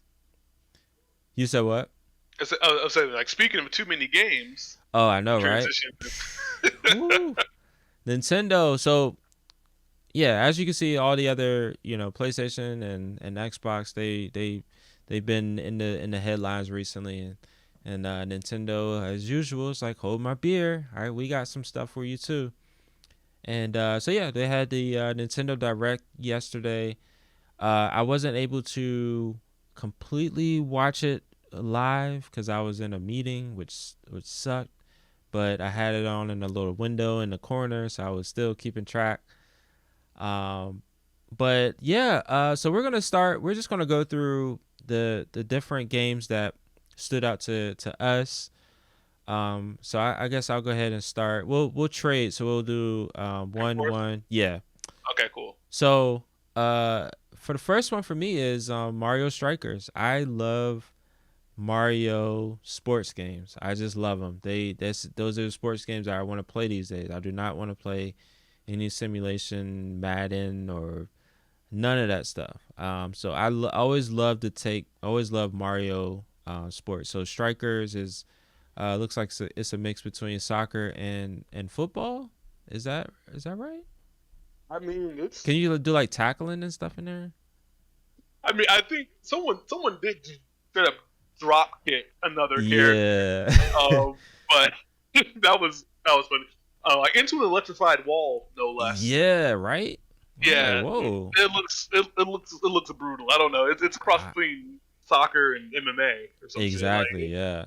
You said what? I was saying, like, speaking of too many games, Oh, I know, right? transition. Woo. Nintendo. So yeah, as you can see, all the other PlayStation and Xbox, they've been in the headlines recently, and Nintendo as usual is like, hold my beer. All right, we got some stuff for you too. And so yeah, they had the Nintendo Direct yesterday. I wasn't able to completely watch it live because I was in a meeting, which sucked. But I had it on in a little window in the corner, so I was still keeping track. Um, but yeah, so we're gonna start. We're just gonna go through the different games that stood out to us. So I guess I'll go ahead and start. We'll trade. So we'll do Of one course. one. Yeah. Okay, cool. So for the first one for me is Mario Strikers. I love Mario sports games. I just love them. Those are the sports games that I want to play these days. I do not want to play any simulation, Madden, or none of that stuff. So always love always love Mario sports. So Strikers looks like it's a mix between soccer and football. Is that right? I mean, it's. Can you do like tackling and stuff in there? I mean, I think someone did just straight up drop kick another character, Yeah. but that was funny. Like into an electrified wall, no less. Yeah, right? I'm like, Yeah, whoa. it looks brutal. I don't know. It's a cross I- between soccer and MMA or some shit. Like exactly, yeah.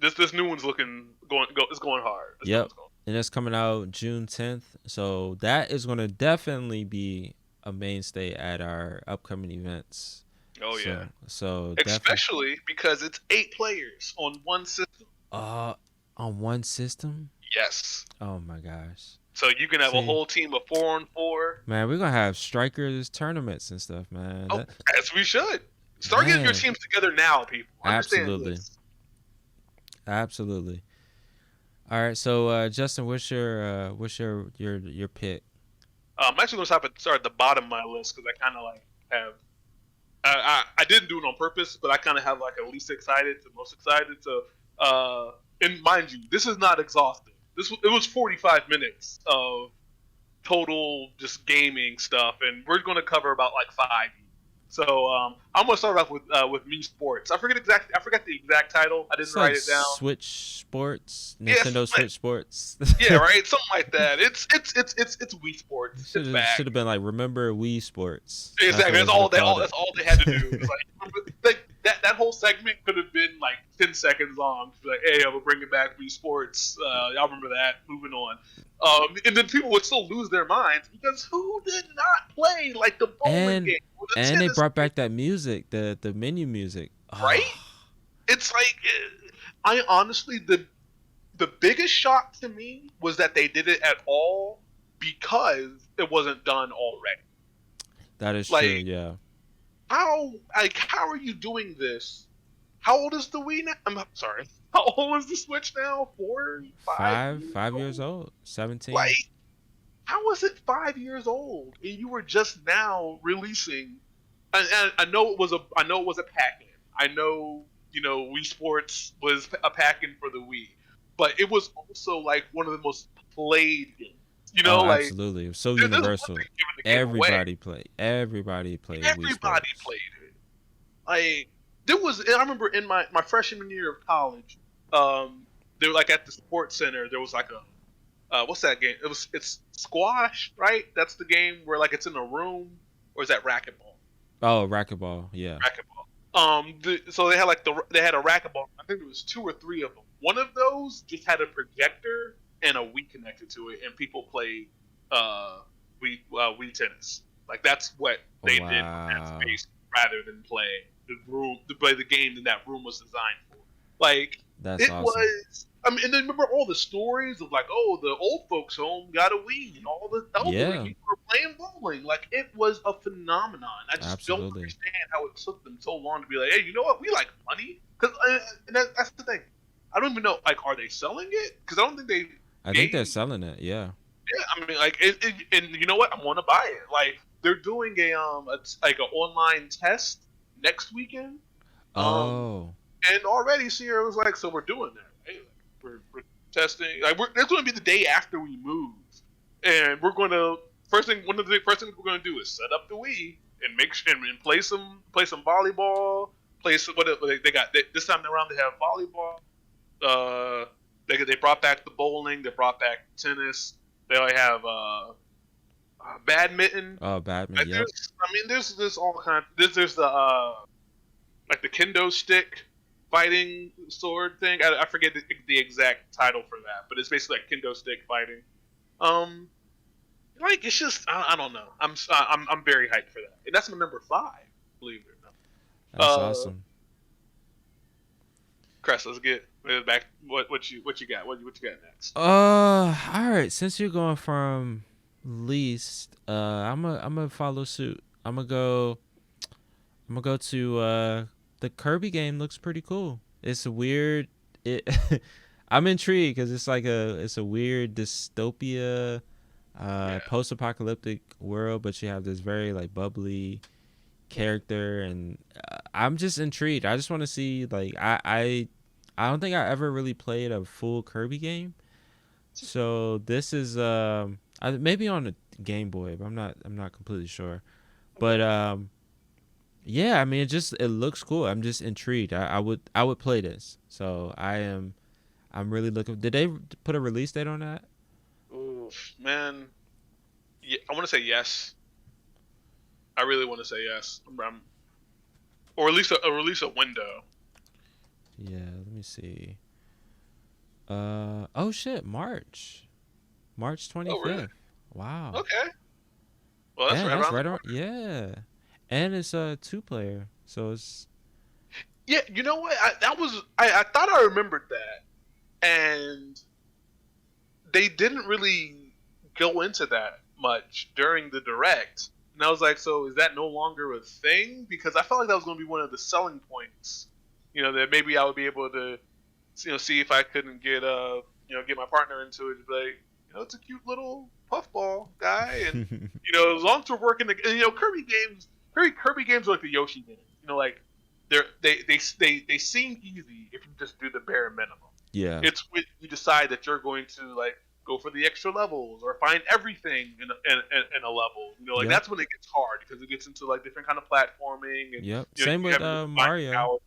this new one's it's going hard. This new Yep. one's going. And that's coming out June 10th. So that is going to definitely be a mainstay at our upcoming events. Oh yeah, So definitely especially because it's 8 players on one system. on one system. Yes, Oh my gosh. so you can have a See, whole team of 4-on-4. man, we're going to have strikers tournaments and stuff, man. Oh, as we should. Start getting your Man, teams together now, people. Understand absolutely. this. Absolutely. All right, so Justin, what's your pick? I'm actually going to start at the bottom of my list because I kind of like have. I didn't do it on purpose, but I kind of have like a least excited to most excited. So, and mind you, this is not exhaustive. It was 45 minutes of total just gaming stuff, and we're going to cover about like 5. So I'm going to start off with Me Sports. I forgot the exact title. I didn't It's like write it down. Switch Sports, Yes, Nintendo Switch Sports. yeah, right, something like that. It's Wii Sports. It's back. Should have been like remember Wii Sports. Exactly. That's what they should have called it. That's all they had to do. It's like that whole segment could have been like 10 seconds long. Like, hey, I'm bringing back Wii Sports. Y'all remember that? Moving on. And then people would still lose their minds because who did not play like the bowling and game or the and they tennis brought game, back that music, the menu music. right? Oh, It's like I honestly the biggest shock to me was that they did it at all because it wasn't done already. that is true. Like Yeah, how are you doing this? How old is the Wii now? I'm sorry. How old is the Switch now? 4, 5 five years old, 17. Like, how is it 5 years old and you were just now releasing? And I know it was a pack-in. I know Wii Sports was a pack-in for the Wii, but it was also like one of the most played games. Oh, Like absolutely. It was so there's one universal. thing giving the game away. Everybody played Wii Everybody Sports. played it. Like there was, I remember in my freshman year of college, they were like at the sports center. There was like a what's that game? It's squash, right? That's the game where like it's in a room, or is that racquetball? Oh, racquetball. Yeah. Racquetball. So they had they had a racquetball. I think there was 2 or 3 of them. One of those just had a projector and a Wii connected to it, and people played Wii tennis. Like that's what they did in that space, rather than play the game that game was designed for. Like That's awesome. was. I mean, and then remember all the stories of like, oh, the old folks home got a Wii, and all the elderly people were playing bowling. Like it was a phenomenon. I just don't understand how it took them so long to be like, hey, you know what? We like money, because that's the thing. I don't even know. Like, are they selling it? Because I don't think they. I think they're selling it. Yeah. Yeah, I mean, like, and you know what? I want to buy it. Like, they're doing like an online test next weekend. And already Sierra was like, so we're doing that. Right? We're testing. Like, it's going to be the day after we move, and we're going to one of the first things we're going to do is set up the Wii and make sure and play some volleyball. Play some what they got this time around. They have volleyball. They brought back the bowling. They brought back tennis. They have badminton. Oh, badminton. Yep. There's all kinds. There's the like the kendo stick fighting sword thing. I forget the exact title for that, but it's basically like kendo stick fighting. Like it's just I don't know. I'm very hyped for that, and that's my number 5. Believe it or not. That's awesome. Crest, let's get back. What you got? What you got next? All right. Since you're going from least, I'm gonna follow suit. I'm gonna go to the Kirby game. Looks pretty cool. It's a weird. I'm intrigued because it's a weird dystopia, post-apocalyptic world, but you have this very like bubbly character, and I'm just intrigued. I just want to see like I don't think I ever really played a full Kirby game, so this is maybe on a Game Boy, but I'm not completely sure, but yeah, I mean it looks cool. I'm just intrigued. I would play this, so I'm really looking. Did they put a release date on that? Oof, man, yeah, I want to say yes. I really want to say yes. Or at least release a window. Yeah, let me see. Oh shit, March 25th. Oh, really? Wow. Okay. Well, that's right on. Yeah, and it's a 2-player, so it's. Yeah, you know what? I thought I remembered that, and they didn't really go into that much during the direct. And I was like, so is that no longer a thing? Because I felt like that was going to be one of the selling points. That maybe I would be able to, see if I couldn't get get my partner into it. Like, it's a cute little puffball guy, and as long as we're working, Kirby games are like the Yoshi games. Like they seem easy if you just do the bare minimum. Yeah. It's when you decide that you're going to like go for the extra levels or find everything in a level. Yep. That's when it gets hard because it gets into like different kind of platforming. And, yep. Same with Mario.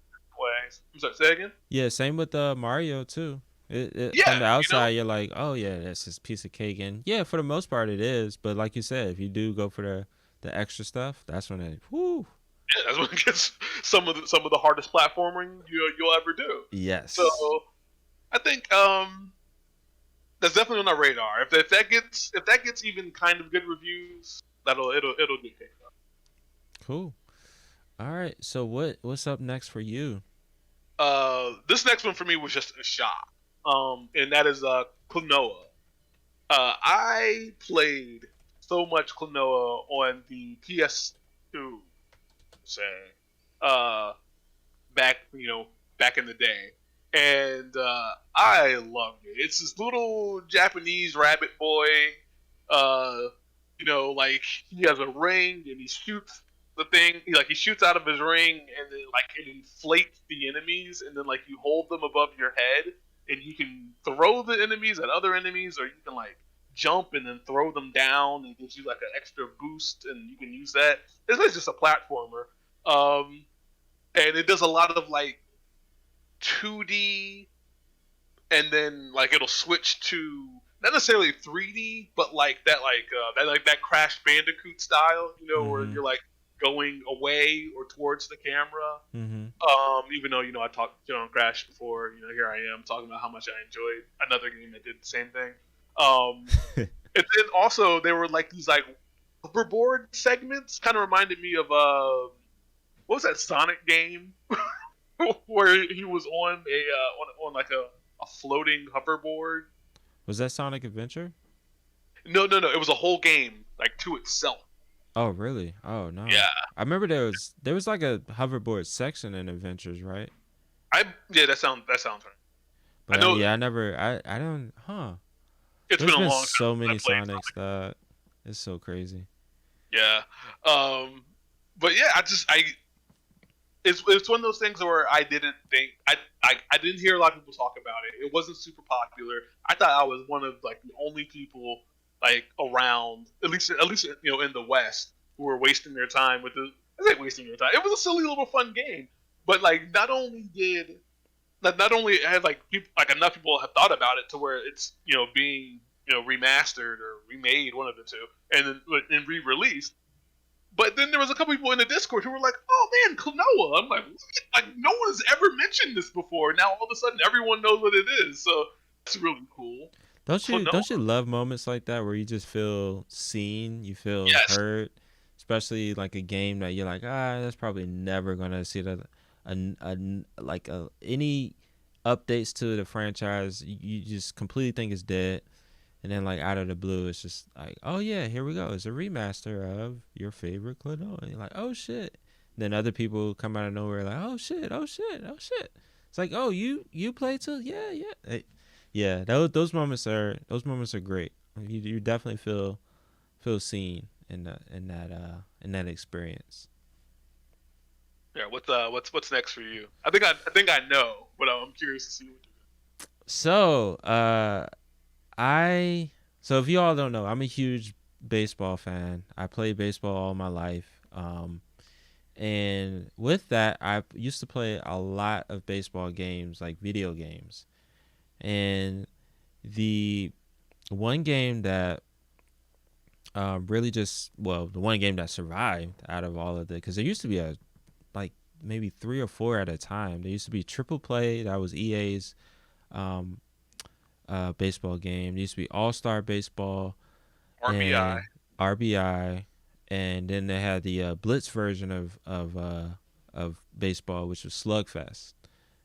I'm sorry, say again? Yeah, same with Mario too. It yeah, from the outside, you're like, oh yeah, that's just a piece of cake, and yeah, for the most part it is. But like you said, if you do go for the extra stuff, that's when it. Whoo. Yeah, that's what gets some of the hardest platforming you'll ever do. So Yes. I think that's definitely on our radar. If that gets even kind of good reviews, it'll get picked up. Cool. All right. So what's up next for you? This next one for me was just a shock. And that is Klonoa. I played so much Klonoa on the PS2, say, uh, back back in the day, and I loved it. It's this little Japanese rabbit boy. Uh, like he has a ring and he shoots the thing. He shoots out of his ring and then like it inflates the enemies, and then like you hold them above your head, and you can throw the enemies at other enemies, or you can like jump and then throw them down, and it gives you like an extra boost, and you can use that. It's just a platformer. And it does a lot of like 2D, and then like it'll switch to not necessarily 3D, but that Crash Bandicoot style, where Mm-hmm. you're like going away or towards the camera. Mm-hmm. Even though I talked on Crash before, here I am talking about how much I enjoyed another game that did the same thing. Um, and then also there were like these like hoverboard segments, kind of reminded me of what was that Sonic game where he was on on like a floating hoverboard. Was that Sonic Adventure? No, no, no. It was a whole game like to itself. Oh, really? Oh, no. Yeah, I remember there was like a hoverboard section in Adventures, right? yeah. That sounds right. I But know yeah, I never I don't, huh. it's been There's a been long time so since I many played Sonics Sonic. that it's so crazy. Yeah, but yeah, it's one of those things where I didn't think I didn't hear a lot of people talk about it. It wasn't super popular. I thought I was one of like the only people like around, at least in the West, who were wasting their time with the. I say wasting their time. It was a silly little fun game, but like not only had like people like enough people have thought about it to where it's being remastered or remade, one of the two, and then and re-released. But then there was a couple people in the Discord who were like, "Oh man, Klonoa." I'm like, what? Like no one has ever mentioned this before. Now all of a sudden everyone knows what it is. So that's really cool. Don't you Klonoa. don't you love moments like that where you just feel seen, you feel Yes. heard, especially like a game that you're like, that's probably never gonna see any updates to the franchise. You just completely think it's dead, and then like out of the blue, it's just like, oh yeah, here we go. It's a remaster of your favorite Clannad. And you're like, oh shit. Then other people come out of nowhere like, oh shit, oh shit, oh shit. It's like, oh you play too? Yeah, yeah. Yeah, those moments are great. You definitely feel seen in that experience. Yeah. What's next for you? I think I know, but I'm curious to see what. So I so if you all don't know, I'm a huge baseball fan. I played baseball all my life. And with that, I used to play a lot of baseball games, like video games. And the one game that really just the one game that survived out of all of the, because there used to be a like maybe three or four at a time. There used to be Triple Play, that was EA's um, baseball game. There used to be All Star Baseball RBI. and RBI, and then they had the Blitz version of baseball, which was Slugfest,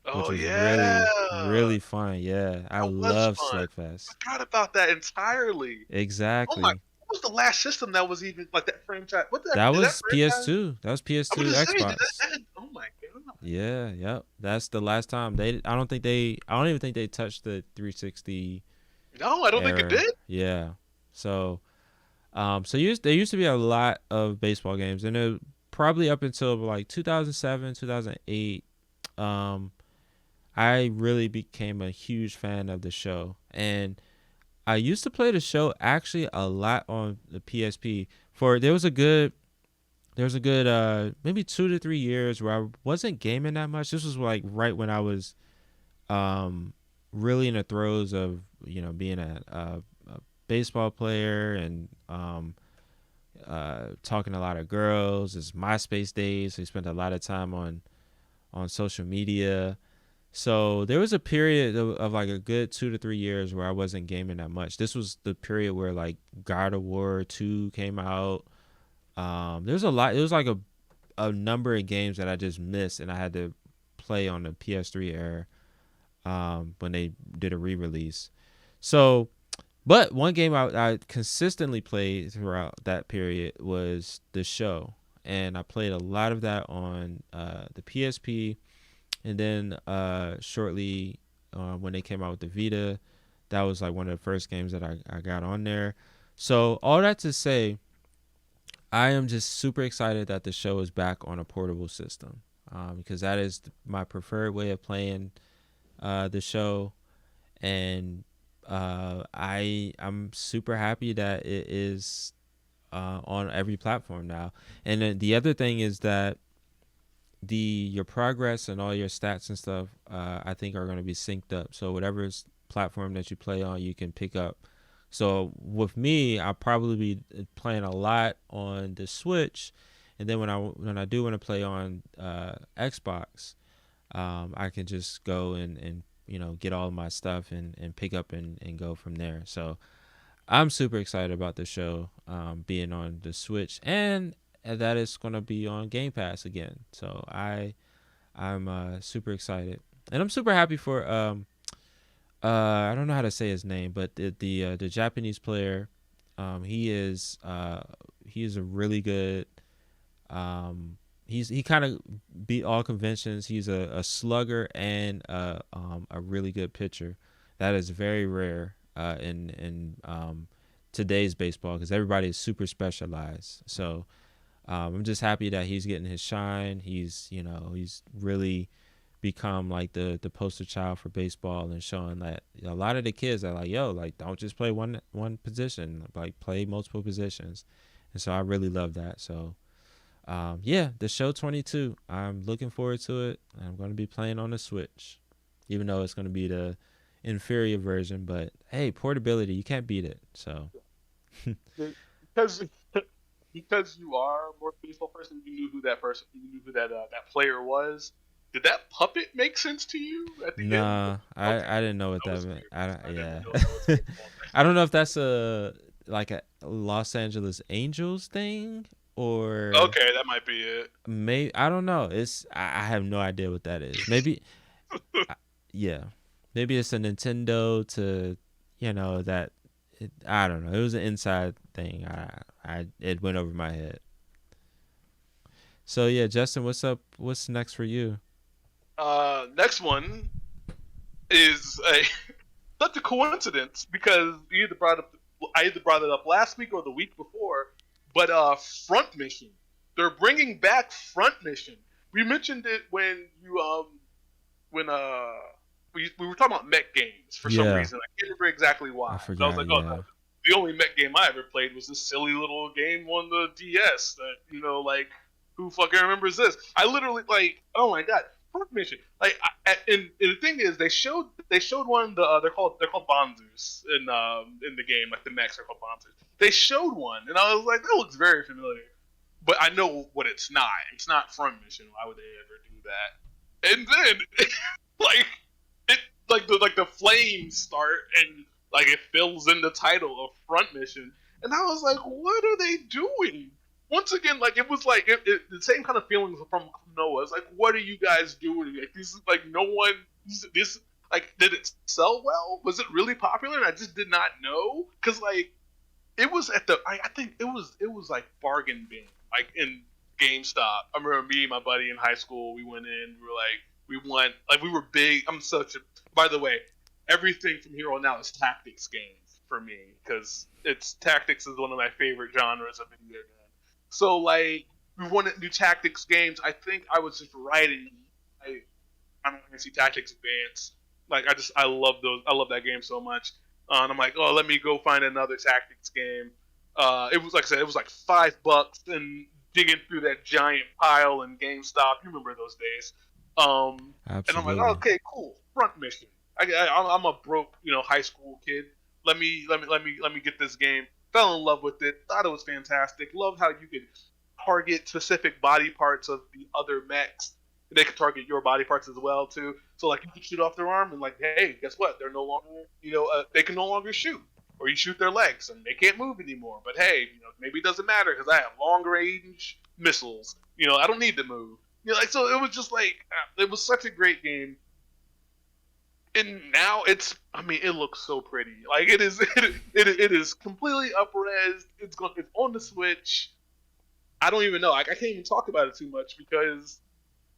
which Oh was yeah, really really fun. Yeah, I that was love fun. Slugfest. Forgot about that entirely. Oh my, Exactly. what was the last system that was even like that franchise? What did That did that was franchise? PS2. That was I'm PS2 gonna say, did Xbox. that? Oh my god. Yeah, yep. That's the last time they. I don't even think they touched the 360 No, I don't think it era. did. Yeah. So, there used to be a lot of baseball games, and it probably up until like 2007, 2008. Um, I really became a huge fan of the show, and I used to play the show actually a lot on the PSP. For there was a good maybe 2 to 3 years where I wasn't gaming that much. This was like right when I was um really in the throes of being a baseball player, and talking to a lot of girls. It's MySpace days, so he spent a lot of time on social media. So there was a period of like a good 2 to 3 years where I wasn't gaming that much. This was the period where like God of War 2 came out. There's a lot. It was like a number of games that I just missed, and I had to play on the PS3 era when they did a re-release. So, but one game I consistently played throughout that period was the show, and I played a lot of that on the PSP, and then shortly when they came out with the Vita, that was like one of the first games that I got on there. So all that to say, I am just super excited that the show is back on a portable system, because that is my preferred way of playing the show, and I'm super happy that it is on every platform now. And then the other thing is that your progress and all your stats and stuff, I think are going to be synced up. So whatever platform that you play on, you can pick up. So with me, I'll probably be playing a lot on the Switch, and then when I do want to play on Xbox, I can just go and get all of my stuff and pick up and go from there. So I'm super excited about the show being on the Switch, and that is going to be on Game Pass again. So I'm super excited, and I'm super happy for I don't know how to say his name, but the Japanese player, he is a really good he kind of beat all conventions. He's a slugger and a really good pitcher. That is very rare in today's baseball, because everybody is super specialized. So I'm just happy that he's getting his shine. He's really become like the poster child for baseball, and showing that a lot of the kids are like, yo, like, don't just play one position, like play multiple positions. And so I really love that. So yeah, the show 22, I'm looking forward to it. I'm going to be playing on the Switch, even though it's going to be the inferior version. But hey, portability, you can't beat it. So Because because you are a more baseball person, you knew who that player was. Did that puppet make sense to you at the end? nah, Okay, I didn't know what that that was meant. weird. I didn't Yeah, know that was baseball. I don't know if that's a like a Los Angeles Angels thing, or Okay, that might be it. maybe I don't know. I have no idea what that is. Maybe yeah, maybe it's a Nintendo to that. I don't know. It was an inside thing. I it went over my head. So yeah, Justin, what's up? What's next for you? Next one is a such a coincidence because I either brought it up last week or the week before, but Front Mission. They're bringing back Front Mission. We mentioned it when we were talking about mech games for some Yeah, reason. I can't remember exactly I why. But I was forgot. like, oh, Yeah, the only mech game I ever played was this silly little game on the DS that like who fucking remembers this? I literally like, oh my god, Front Mission. Like, and the thing is, they showed one. They're called Bonzers in the game. Like the mechs are called Bonzers. They showed one, and I was like, that looks very familiar. But I know what it's not. It's not Front Mission. Why would they ever do that? And then, like, it the flames start and like it fills in the title of Front Mission, and I was like, what are they doing? Once again, like it was like the same kind of feelings from Noah. It's like, what are you guys doing? Like this is like no one. This like did it sell well? Was it really popular? And I just did not know because like it was at I think it was like bargain bin like in GameStop. I remember me and my buddy in high school. We went in. We were like we were big. I'm such a. By the way, everything from here on out is tactics games for me because it's tactics is one of my favorite genres of video games. So like we wanted to do tactics games. I think I was just writing. I Final Fantasy Tactics Advance. Like I love those. I love that game so much. And I'm like, oh, let me go find another tactics game. It was like I said, it was like $5 and digging through that giant pile in GameStop. You remember those days? And I'm like, oh, absolutely. okay, cool. Front Mission. I'm a broke high school kid. Let me get this game. Fell in love with it. Thought it was fantastic. Loved how you could target specific body parts of the other mechs. They could target your body parts as well too. So like you could shoot off their arm and like, hey, guess what? They're no longer, they can no longer shoot. Or you shoot their legs and they can't move anymore. But hey, maybe it doesn't matter because I have long range missiles. I don't need to move. Like so, it was just like it was such a great game. And now it looks so pretty. Like it is, it is completely up-res. It's on the Switch. I don't even know. I can't even talk about it too much because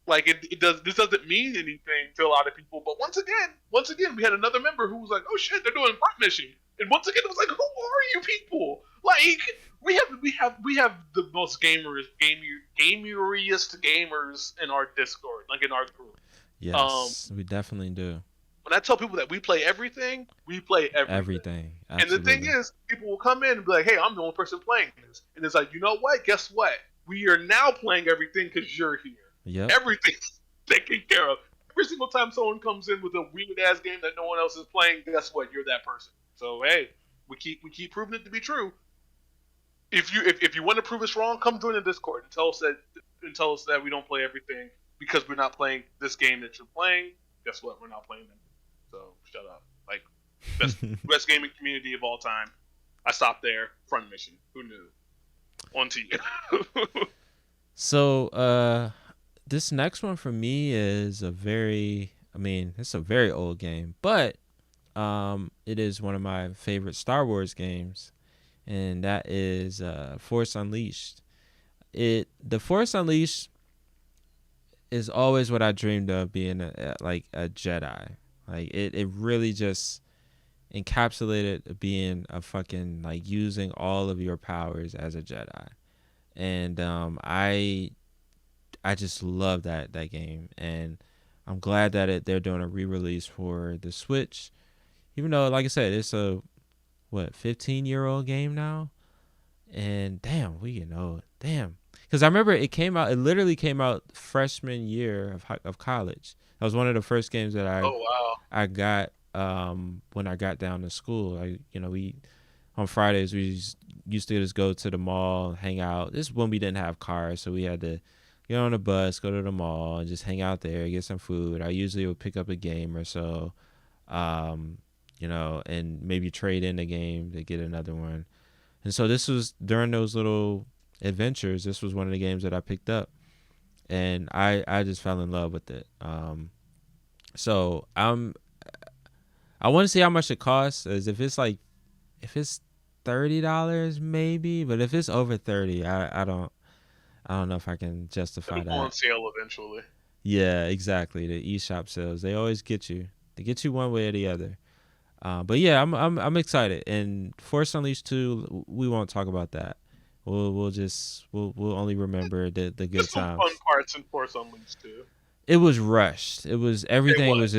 like this doesn't mean anything to a lot of people. But once again, we had another member who was like, "Oh shit, they're doing front mission," and once again, it was like, "Who are you people?" Like we have the most gameriest gamers in our Discord, like in our group. Yes, we definitely do. When I tell people that we play everything, we play everything. Everything. And the thing is, people will come in and be like, "Hey, I'm the only person playing this," and it's like, you know what? Guess what? We are now playing everything because you're here. Yep. Everything's taken care of. Every single time someone comes in with a weird ass game that no one else is playing, guess what? You're that person. So hey, we keep proving it to be true. If you want to prove us wrong, come join the Discord and tell us that we don't play everything because we're not playing this game that you're playing. Guess what? We're not playing them. So shut up. Like best gaming community of all time. I stopped there. Front mission. Who knew? On to you. So this next one for me is it's a very old game, but it is one of my favorite Star Wars games, and that is Force Unleashed. The Force Unleashed is always what I dreamed of being a Jedi. Like it really just encapsulated being a fucking like using all of your powers as a Jedi, and I just love that game, and I'm glad that they're doing a re-release for the Switch, even though like I said it's a 15-year-old game now, and damn we getting old, damn, because I remember it literally came out freshman year of college. That was one of the first games that I got when I got down to school. We on Fridays we used to just go to the mall, hang out. This is when we didn't have cars, so we had to get on a bus, go to the mall, and just hang out there, get some food. I usually would pick up a game or so, and maybe trade in a game to get another one. And so this was during those little adventures. This was one of the games that I picked up, and I just fell in love with it. So I want to see how much it costs. As if it's $30 maybe, but if it's over 30, I don't know if I can justify It'll go on sale eventually. Yeah, exactly. The eShop sales, they always get you. They get you one way or the other. But yeah, I'm excited. And Force Unleashed 2, we won't talk about that. We'll only remember the good times. Fun parts in Force Unleashed 2. It was rushed. It was everything was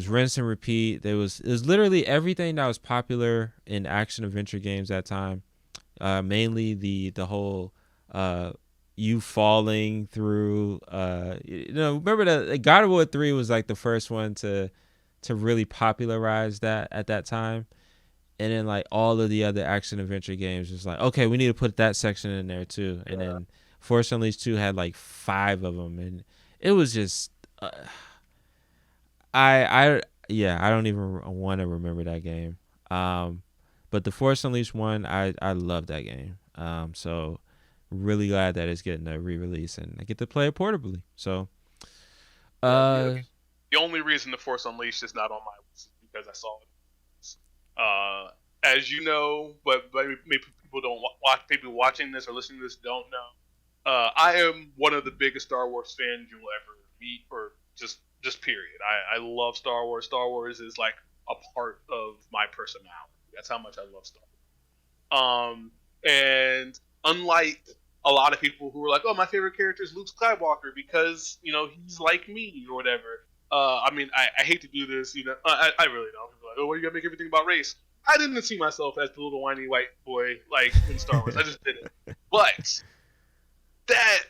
rinse and repeat. It was literally everything that was popular in action adventure games that time. Mainly the whole you falling through. Remember that God of War 3 was like the first one to really popularize that at that time. And then like all of the other action adventure games was like, okay, we need to put that section in there too. And then Force Unleashed 2 had like 5 of them, and it was just I don't even want to remember that game. But the Force Unleashed 1, I love that game. So really glad that it's getting a re-release and I get to play it portably. So the only reason the Force Unleashed is not on my list is because I saw it. As you know, but maybe people don't watch. People watching this or listening to this don't know. I am one of the biggest Star Wars fans you'll ever meet, or just period. I love Star Wars. Star Wars is like a part of my personality. That's how much I love Star Wars. And unlike a lot of people who are like, "Oh, my favorite character is Luke Skywalker because he's like me" or whatever. I mean, I hate to do this. I really don't. People are like, "Oh, what you gotta make everything about race?" I didn't see myself as the little whiny white boy like in Star Wars. I just didn't. But that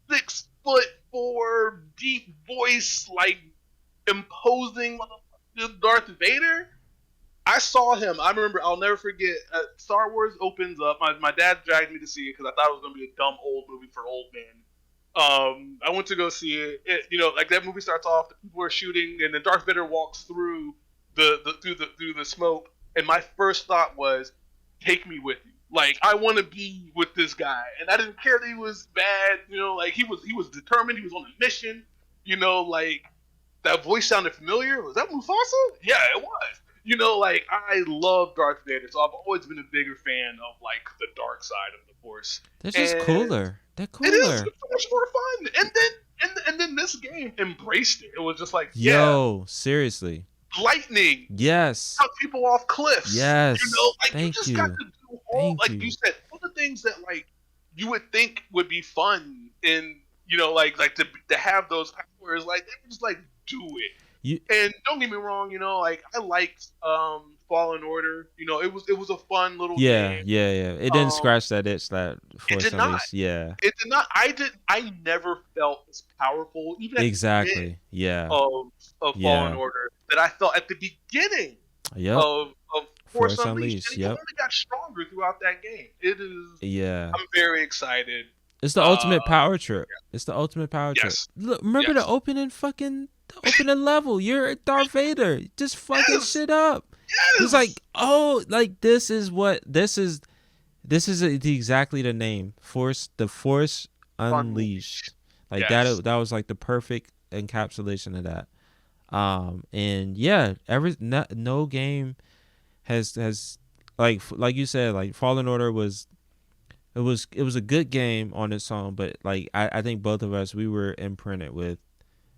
6'4" deep voice, like imposing Darth Vader, I saw him. I remember. I'll never forget. Star Wars opens up. My dad dragged me to see it because I thought it was gonna be a dumb old movie for old men. I went to go see it. Like that movie starts off, the people are shooting, and then Darth Vader walks through the smoke, and my first thought was, "Take me with you." Like I want to be with this guy, and I didn't care that he was bad. Like he was determined. He was on a mission. Like that voice sounded familiar. Was that Mufasa? Yeah, it was. Like I love Darth Vader, so I've always been a bigger fan of like the dark side of the Force. They're just And cooler. They're it is. cooler. It's so much more fun. And then this game embraced it. It was just like, yeah, Yo, seriously. lightning, Yes. knock people off cliffs. Yes. Like you Thank just got you. to do all, Thank like you you. said, all the things that like you would think would be fun, and like to have those powers, like they would just like do it. You And don't get me wrong, like I liked Fallen Order. It was a fun little Yeah, game. yeah, yeah. It didn't Um, scratch that itch that it Force did not. Unleashed. Yeah. It did not. I never felt as powerful, even at the end Exactly. Yeah. of Fallen Yeah. Order, that I felt at the beginning Yep. of Force Force Unleashed, Unleashed. and it Yep. only got stronger throughout that game. It is. Yeah. I'm very excited. It's the Uh, ultimate power trip. It's the ultimate power trip. yes, Look, remember the yes, opening level. You're Darth Vader. Just fucking yes, shit up. It's like, yes. oh, like this is exactly the name. The Force Unleashed. Unleashed. Like Yes. that was like the perfect encapsulation of that. And yeah, no game has like you said, like Fallen Order it was a good game on its own, but like I think both of us, we were imprinted with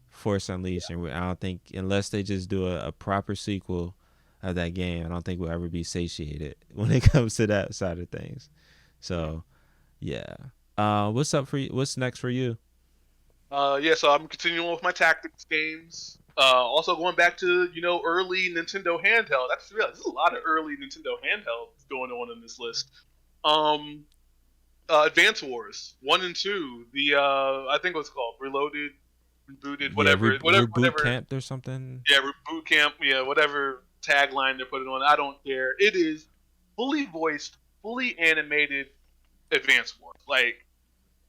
Force Unleashed, and I don't think, unless they just do a proper sequel of that game, I don't think we'll ever be satiated when it comes to that side of things. So yeah. What's up for you? What's next for you? Yeah. So I'm continuing with my tactics games. Also going back to early Nintendo handheld. That's real. There's a lot of early Nintendo handhelds going on in this list. Um, Advance Wars 1 and 2. The I think what's called Reloaded, Rebooted, Yeah, reboot whatever. camp or something. Yeah, Reboot Camp. Yeah, whatever tagline they're putting on. I don't care. It is fully voiced, fully animated Advance Wars. Like,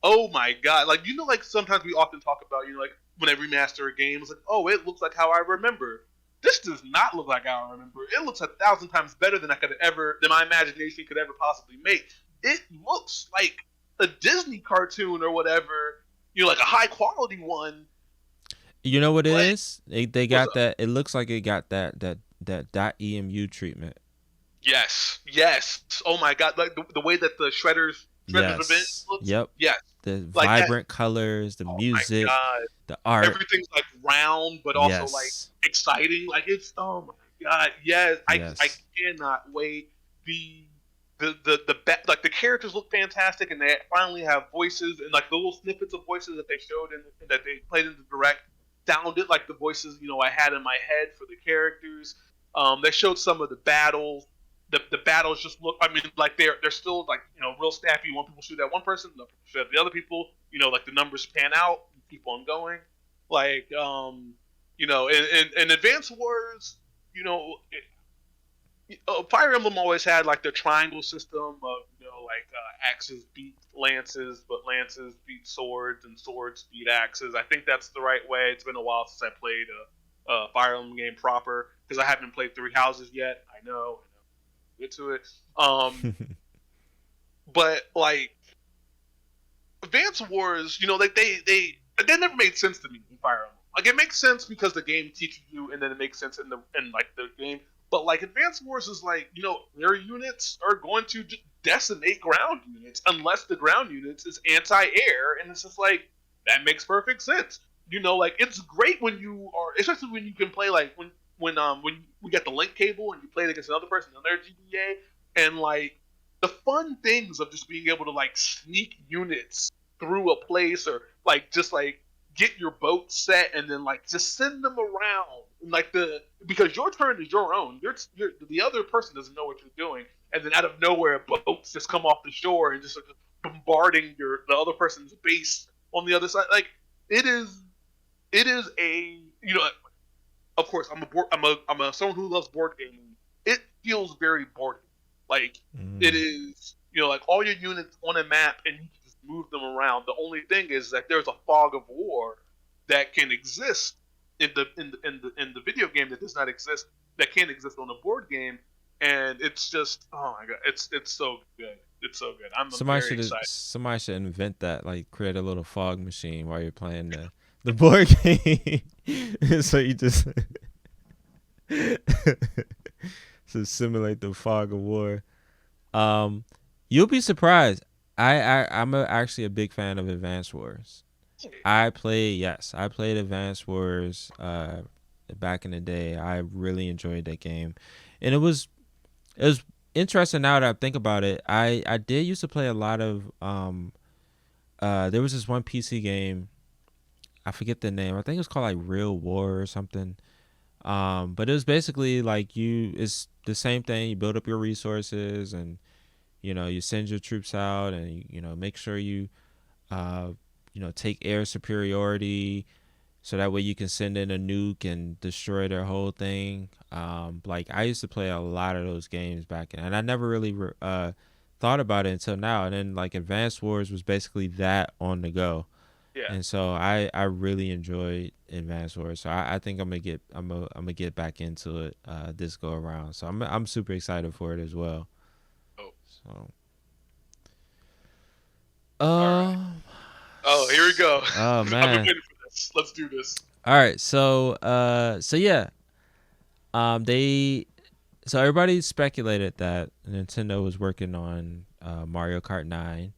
oh my god! Like like sometimes we often talk about like when I remaster a game, it's like, oh, it looks like how I remember. This does not look like how I remember. It looks 1,000 times better than than my imagination could ever possibly make. It looks like a Disney cartoon or whatever, like a high quality one. You know what it But is? They what's got up? that. It looks like it got that .emu treatment. Yes, yes. Oh my god! Like the way that the Shredders event Yes. looks. Yep. Yes, The like that. vibrant colors, the Oh my music, god! the art. Everything's like round, but also like Yes. exciting. Like it's, oh my god! Yes, I Yes. cannot wait. Like the characters look fantastic, and they finally have voices, and like the little snippets of voices that they showed and that they played in the direct sounded like the voices I had in my head for the characters. They showed some of the battles. The battles just look. I mean, like they're still like real snappy. One people shoot at one person, the people shoot at the other people. Like the numbers pan out, and keep on going. Like in Advance Wars, you know, Fire Emblem always had like the triangle system of like axes beat lances, but lances beat swords, and swords beat axes. I think that's the right way. It's been a while since I played a Fire Emblem game proper because I haven't played Three Houses yet. I know, get to it. But like Advance Wars, like they never made sense to me in Fire Emblem. Like it makes sense because the game teaches you, and then it makes sense in like the game. But like Advance Wars is like their units are going to just decimate ground units unless the ground units is anti-air, and it's just like that makes perfect sense. Like it's great when you are, especially when you can play like when we get the link cable and you play it against another person on their GBA, and like the fun things of just being able to like sneak units through a place, or like just like get your boat set and then like just send them around, and like because your turn is your own. You're the other person doesn't know what you're doing, and then out of nowhere boats just come off the shore and just bombarding the other person's base on the other side. Like it is a of course I'm a someone who loves board gaming. feels very boring. Like it Mm. is, like all your units on a map and you can just move them around. The only thing is that there's a fog of war that can exist in the video game that does not exist, that can't exist on a board game, and it's just, oh my god, it's so good. It's so good. I'm very excited. Somebody should invent that, like create a little fog machine while you're playing the board game. So you just to simulate the fog of war. Um, you'll be surprised. Actually a big fan of Advance Wars. I played Advance Wars back in the day. I really enjoyed that game. And it was interesting now that I think about it. I did used to play a lot of there was this one PC game. I forget the name. I think it was called like Real War or something. But it was basically like it's the same thing. You build up your resources and you send your troops out and make sure you uh take air superiority so that way you can send in a nuke and destroy their whole thing. Like I used to play a lot of those games back and I never really thought about it until now. And then like Advanced Wars was basically that on the go. Yeah. And so I really enjoyed Advanced Wars. So I think I'm gonna get back into it this go around. So I'm super excited for it as well. Oh, So all right. um Oh, here we go. oh I've been man. waiting for this. Let's do this. All right. So yeah. They so everybody speculated that Nintendo was working on Mario Kart 9,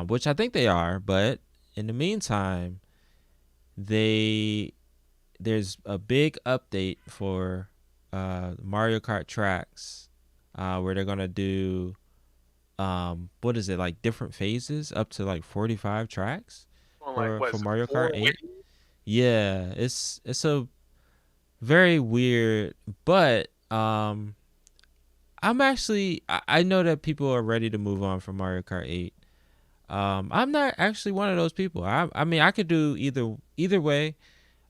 which I think they are, but in the meantime, they there's a big update for Mario Kart tracks where they're gonna do what is it, like different phases up to like 45 tracks On like for what is it, Mario Kart four 8. waves? Yeah, it's a very weird, but I'm actually I know that people are ready to move on from Mario Kart 8. I'm not actually one of those people. I mean I could do either way.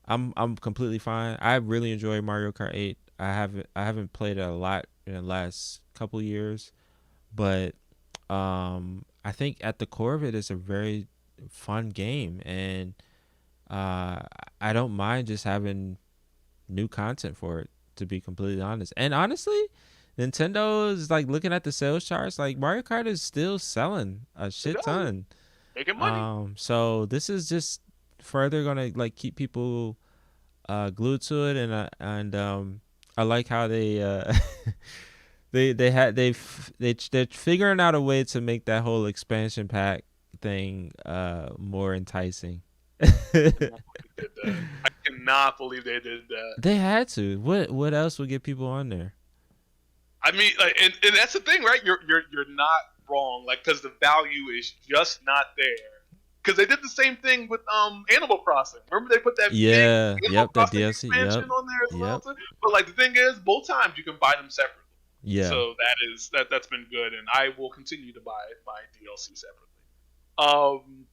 I'm completely fine. I really enjoy Mario Kart 8. I haven't played it a lot in the last couple years, but I think at the core of it is a very fun game, and uh I don't mind just having new content for it, to be completely honest. And honestly, Nintendo is like looking at the sales charts, like Mario Kart is still selling a It shit does. ton. Making money. So this is just further gonna like keep people glued to it, and I like how they they're figuring out a way to make that whole expansion pack thing more enticing. They did that. I cannot believe they did that. They had to. What else would get people on there? I mean, like, and that's the thing, right? You're not wrong, like, because the value is just not there. Because they did the same thing with Animal Crossing. Remember they put that big Yeah, Animal yep, that Crossing DLC. expansion Yep, on there as well yep, too. But like the thing is, both times you can buy them separately. yeah. So that's been good, and I will continue to buy my DLC separately. Um,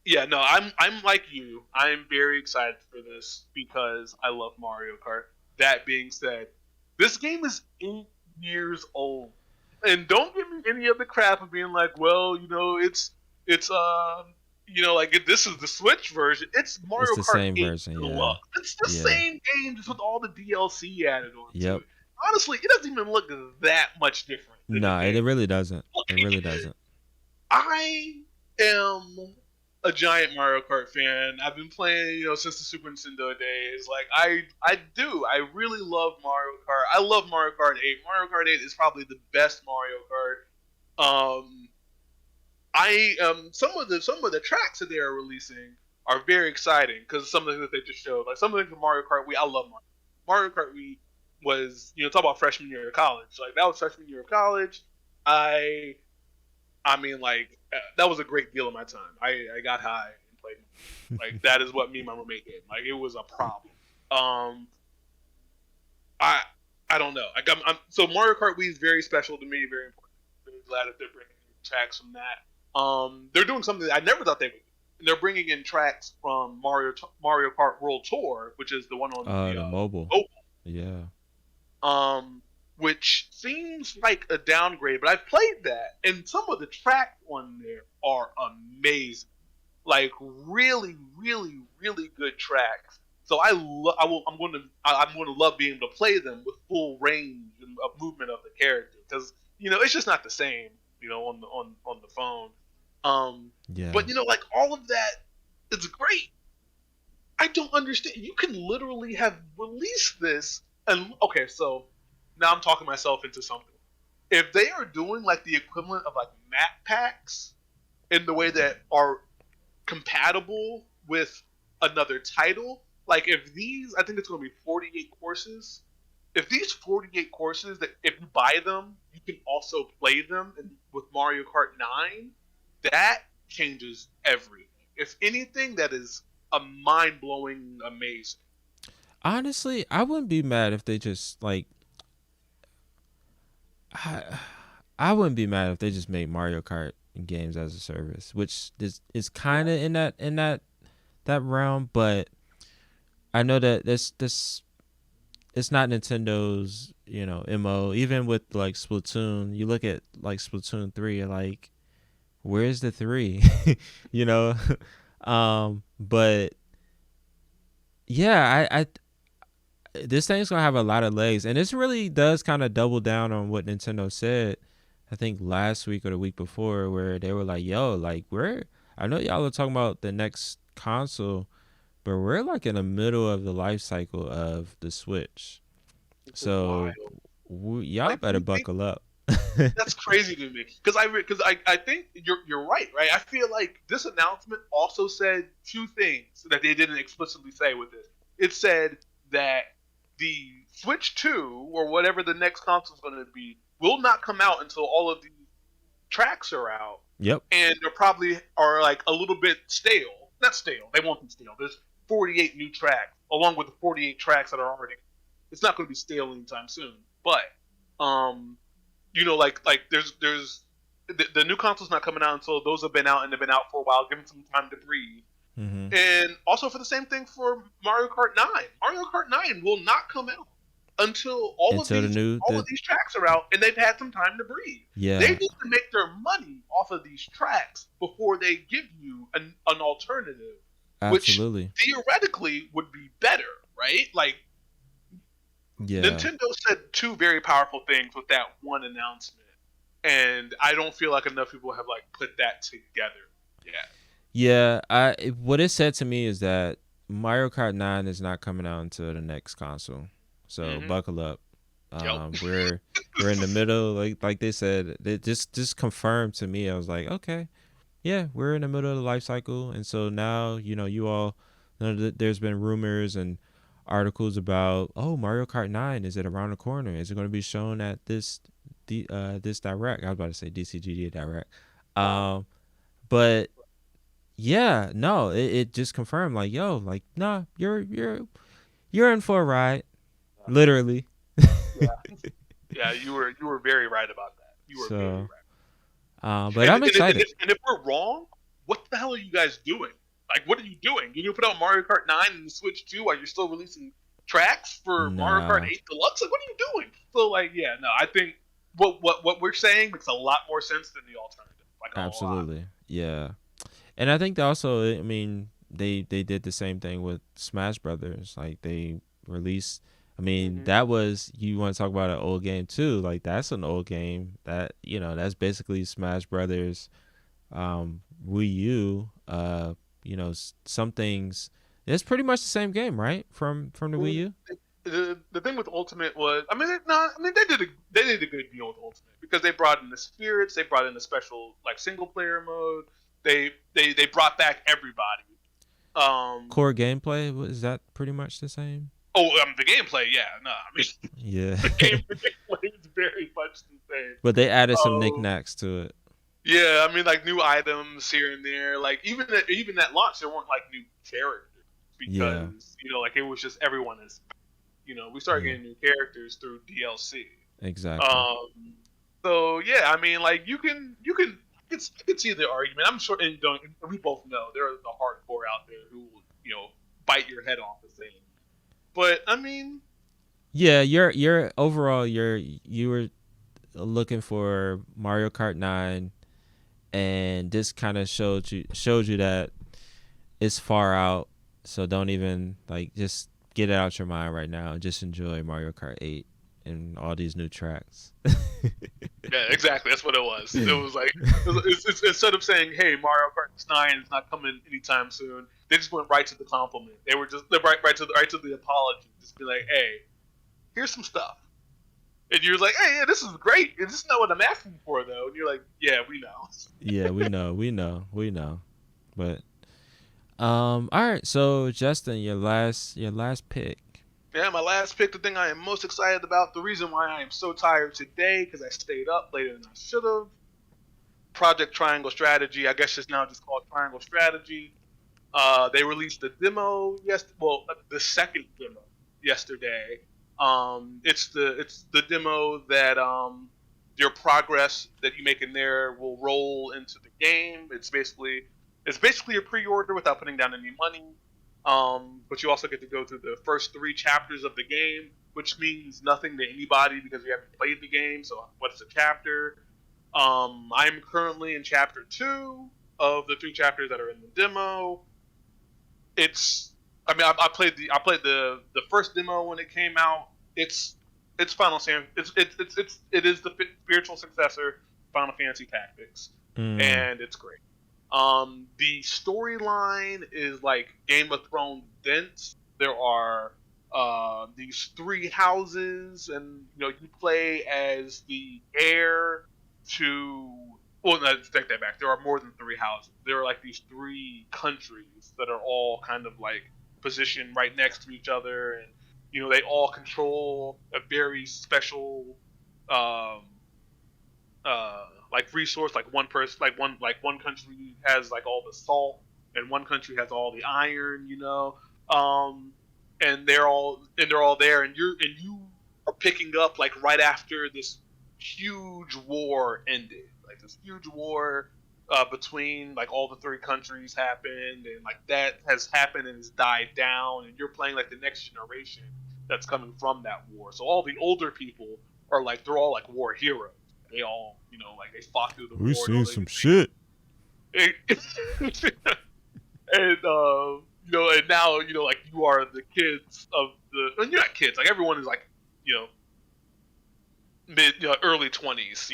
yeah, no, I'm like you. I'm very excited for this because I love Mario Kart. That being said, this game is 8 years old, and don't give me any of the crap of being like, well, it's like this is the Switch version. It's It's Mario the Kart same 8 version. Yeah, Deluxe. It's the yeah, same game just with all the DLC added onto yep. it. Honestly, it doesn't even look that much different than the No, it game. really doesn't. It Like, really doesn't. I am a giant Mario Kart fan. I've been playing, since the Super Nintendo days. Like I do. I really love Mario Kart. I love Mario Kart 8. Mario Kart 8 is probably the best Mario Kart. I some of the tracks that they are releasing are very exciting because some of the things that they just showed, like some of the things in Mario Kart Wii. I love Mario Kart Wii was, talk about freshman year of college. Like that was freshman year of college. I I mean, like that was a great deal of my time. I got high and played. Like that is what me and my roommate did. Like it was a problem. Um, I I don't know. Like so Mario Kart Wii is very special to me. Very important. Very glad that they're bringing tracks from that. They're doing something that I never thought they would. They're bringing in tracks from Mario Kart World Tour, which is the one on the The mobile. mobile. Yeah. Um, which seems like a downgrade, but I've played that, and some of the tracks on there are amazing. Like really, really, really good tracks. So I'm going to love being able to play them with full range of movement of the character, because it's just not the same, on the phone. Yeah. But like all of that is great. I don't understand. You can literally have released this, and okay, so now I'm talking myself into something. If they are doing like the equivalent of like map packs in the way that are compatible with another title, like if these, I think it's going to be 48 courses. If these 48 courses, that if you buy them, you can also play them with Mario Kart 9, that changes everything. If anything, that is a mind blowing, amazing. Honestly, I wouldn't be mad if they just like I, I wouldn't be mad if they just made Mario Kart games as a service, which is kind Yeah. of in that realm, but I know that this it's not Nintendo's, MO. Even with like Splatoon, you look at like Splatoon 3, you're like, where's the 3? you know? But yeah, I this thing's gonna have a lot of legs, and this really does kind of double down on what Nintendo said. I think last week or the week before, where they were like, "Yo, like I know y'all are talking about the next console, but we're like in the middle of the life cycle of the Switch, It's so wild. y'all Like, do better you think buckle up." that's crazy to me? Because I think you're right, right? I feel like this announcement also said two things that they didn't explicitly say with this. It said that the Switch 2, or whatever the next console is going to be, will not come out until all of these tracks are out, Yep. and they probably are like a little bit stale. Not stale. They won't be stale. There's 48 new tracks, along with the 48 tracks that are already. It's not going to be stale anytime soon. But um, like there's the new console's not coming out until those have been out, and they've been out for a while. Give them some time to breathe. Mm-hmm. And also for the same thing for Mario Kart 9. Mario Kart 9 will not come out until all of Until the these new all of these tracks are out and they've had some time to breathe. They yeah, need to make their money off of these tracks before they give you an alternative, which absolutely. theoretically would be better, right? Like Yeah. Nintendo said two very powerful things with that one announcement, and I don't feel like enough people have like put that together yet. Yeah, what it said to me is that Mario Kart 9 is not coming out until the next console. So Mm-hmm. buckle up. Yep. We're in the middle, like they said. It just confirmed to me. I was like, okay, yeah, we're in the middle of the life cycle, and so now you all. There's been rumors and articles about, oh, Mario Kart 9, is it around the corner? Is it going to be shown at this direct? I was about to say DCGG direct. Uh, But yeah, no, it just confirmed like, yo, like, nah, you're in for a ride, literally. yeah. Yeah, you were very right about that. You were very So, right. but And I'm and, if, and, excited. if, and if we're wrong, what the hell are you guys doing? Like, what are you doing? You put out Mario Kart 9 and the Switch 2 while you're still releasing tracks for Mario Kart Nah, 8 Deluxe? Like, what are you doing? So, like, yeah, no, I think what we're saying makes a lot more sense than the alternative. Like, a lot. absolutely, yeah. And I think they also, I mean, they did the same thing with Smash Brothers. Like they released. I mean, Mm-hmm. that was, you want to talk about an old game too. Like that's an old game. That's basically Smash Brothers, Wii U. Some things. It's pretty much the same game, right? From the Wii Well, U. the thing with Ultimate was, I mean, they did a good deal with Ultimate because they brought in the spirits, they brought in the special like single player mode, they brought back everybody. Um, Core gameplay, is that pretty much the same? the gameplay, yeah, no, I mean Yeah, the gameplay is very much the same. but they added some Um, knickknacks to it. yeah, I mean like new items here and there, like even at launch there weren't like new characters Yeah, because like it was just everyone is we started yeah, getting new characters through DLC. exactly. Um, so yeah, I mean, like you can see the argument. I'm sure, and we both know there are the hardcore out there who will bite your head off the thing. But I mean, Yeah, you're overall you were looking for Mario Kart 9, and this kind of showed you that it's far out. So don't even like just get it out your mind right now. Just enjoy Mario Kart 8 and all these new tracks. Yeah, exactly. That's what it was. It was like instead of saying, "Hey, Mario Kart 9 is not coming anytime soon," they just went right to the compliment. They were just right to the apology. Just be like, "Hey, here's some stuff," and you're like, "Hey, yeah, this is great. This is not what I'm asking for, though." And you're like, "Yeah, we know." Yeah, we know. But all right. So Justin, your last pick. Yeah, my last pick, the thing I am most excited about, the reason why I am so tired today, because I stayed up later than I should have. Project Triangle Strategy. I guess it's now just called Triangle Strategy. They released the demo the second demo yesterday. It's the demo that your progress that you make in there will roll into the game. It's basically a pre-order without putting down any money. But you also get to go through the first 3 chapters of the game, which means nothing to anybody because you haven't played the game. So what's a chapter? I'm currently in chapter 2 of the 3 chapters that are in the demo. It's I played the first demo when it came out. It's Final Fantasy. It is the spiritual successor, Final Fantasy Tactics, Mm, and it's great. The storyline is like Game of Thrones dense. There are these 3 houses, and you play as the heir to. Well, no, take that back. There are more than 3 houses. There are like these 3 countries that are all kind of like positioned right next to each other, and they all control a very special um, like resource. Like one person, like one country has like all the salt, and one country has all the iron. Um, and they're all there, and you are picking up like right after this huge war ended. Like this huge war between like all the 3 countries happened, and like that has happened and has died down, and you're playing like the next generation that's coming from that war. So all the older people are like they're all like war heroes. They all like they fought through the we war and seen all some shit. they and and now like you are the kids of the and you're not kids, like everyone is like you know mid early 20s,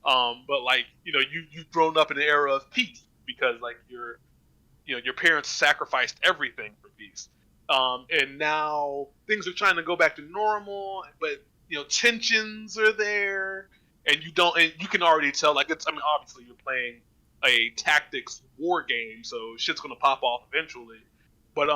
but like you've grown up in an era of peace because like your parents sacrificed everything for peace. And now things are trying to go back to normal, but tensions are there, and you can already tell. Like obviously you're playing a tactics war game, so shit's gonna pop off eventually. But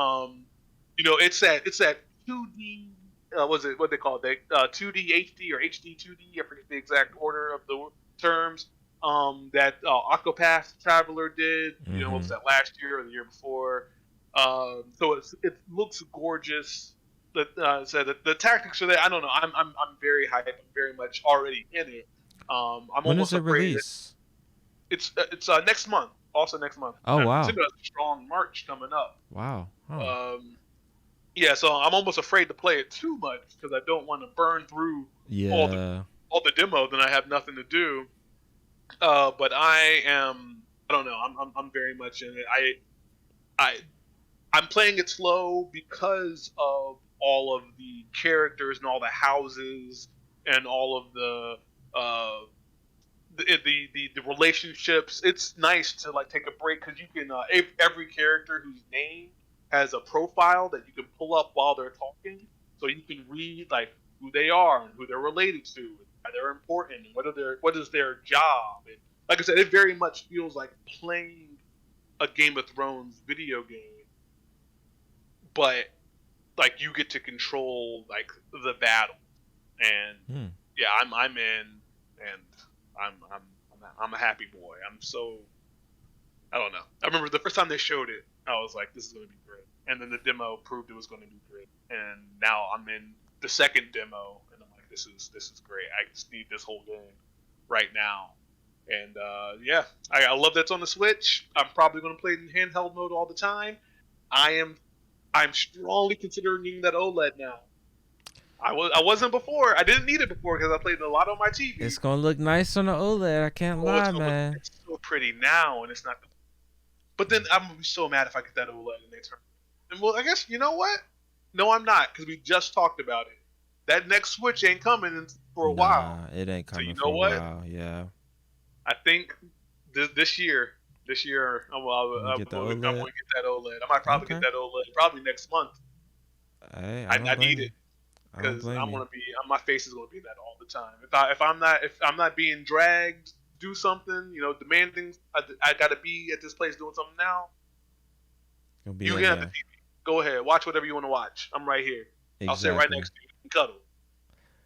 it's that 2D. Was it what they call it? 2D HD or HD 2D? I forget the exact order of the terms. That Octopath Traveler did. What was Mm-hmm. that, last year or the year before? So it looks gorgeous. So the tactics are there. I don't know. I'm very hyped. I'm very much already in it. I'm When does almost it afraid that release? it's next month. Also next month. Oh wow, Nintendo has a strong March coming up. wow, huh? Um, yeah, so I'm almost afraid to play it too much because I don't want to burn through all the Yeah. all the demo. Then I have nothing to do. But I am. I don't know. I'm very much in it. I I'm playing it slow because of all of the characters and all the houses and all of uh the relationships. It's nice to like take a break because you can every character whose name has a profile that you can pull up while they're talking, so you can read like who they are and who they're related to, and why they're important, and what is their job. And like I said, it very much feels like playing a Game of Thrones video game, but like you get to control like the battle. And Hmm. yeah, I'm in, and I'm a happy boy. I don't know. I remember the first time they showed it, I was like, this is going to be great. And then the demo proved it was going to be great. And now I'm in the second demo, and I'm like, this is great. I just need this whole game right now. And yeah, I love that it's on the Switch. I'm probably going to play it in handheld mode all the time. I am I'm strongly considering getting that OLED now. I wasn't before. I didn't need it before because I played a lot on my TV. It's gonna look nice on the OLED. I can't Oh, lie, man. it's so pretty now, and it's not. But then I'm gonna be so mad if I get that OLED and they turn. And well, I guess you know what? No, I'm not because we just talked about it. That next Switch ain't coming for a while. Nah, it ain't So you coming know for a what? while. Yeah. I think this year, I'm You get the gonna get OLED. that OLED. I might probably get Okay. that OLED probably next month. Hey, I I don't blame need you. it I don't because blame I'm you. gonna be my face is gonna be that all the time. If I'm not being dragged to do something, demanding, I gotta be at this place doing something now. You'll be You in can have the there. TV. Go ahead, watch whatever you want to watch. I'm right here. I'll sit right Exactly. next to you and cuddle.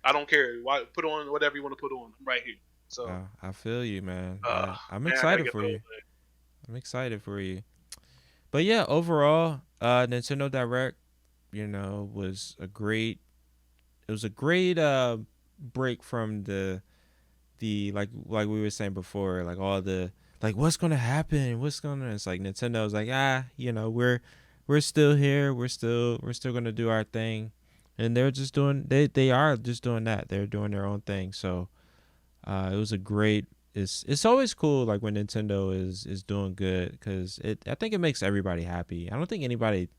I don't care. Put on whatever you want to put on. I'm right here. So, I feel you, man. uh, I'm man, I gotta excited get for the you. OLED. I'm excited for you. But yeah, overall, Nintendo Direct, was a great. It was a great break from the like we were saying before, like all the like what's gonna happen, what's gonna. It's like Nintendo's like we're still here, we're still gonna do our thing, and they're just doing they are just doing that. They're doing their own thing. So it was a great. It's always cool like when Nintendo is doing good because I think it makes everybody happy. I don't think anybody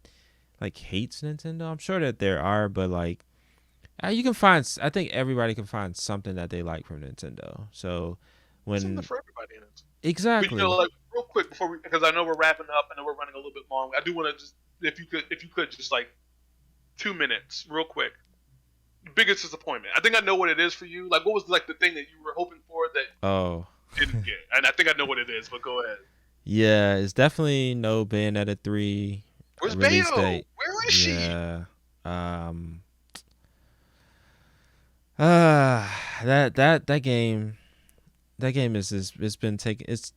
like hates Nintendo. I'm sure that there are, but like you can find. I think everybody can find something that they like from Nintendo. So Something when for everybody in it. But exactly, like real quick before because I know we're wrapping up. I know we're running a little bit long. I do want to just if you could just like 2 minutes, real quick. Biggest disappointment. I think I know what it is for you. Like, what was like the thing that you were hoping for that oh didn't get? And I think I know what it is. But go ahead. yeah, it's definitely no Bayonetta 3 Where's release Bayo? date. Where is she? Yeah, um, that game is just it's been taking it's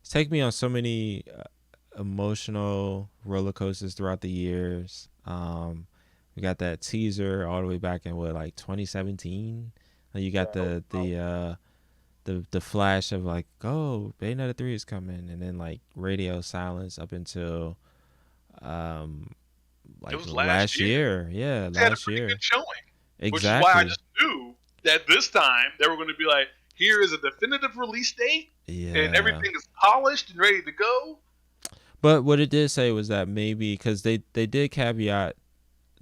taken me on so many emotional roller coasters throughout the years. We got that teaser all the way back in what like 2017. And you got Yeah. the flash of like, oh, Bayonetta 3 is coming, and then like radio silence up until um It like was last last year. year. Yeah, They had a last pretty year. good showing, which is why I Exactly. just knew that this time they were going to be like, here is a definitive release date, and Yeah. everything is polished and ready to go. But what it did say was that maybe because they did caveat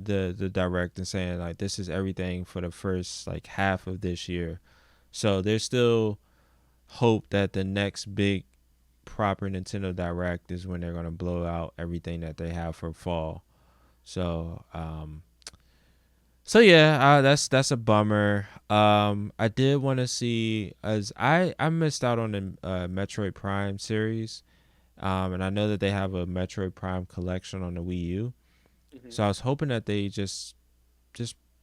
the direct and saying like this is everything for the first like half of this year. So there's still hope that the next big proper Nintendo Direct is when they're gonna blow out everything that they have for fall. So so yeah, that's a bummer. I did want to see as I missed out on the Metroid Prime series. And I know that they have a Metroid Prime collection on the Wii U. Mm-hmm. So I was hoping that they just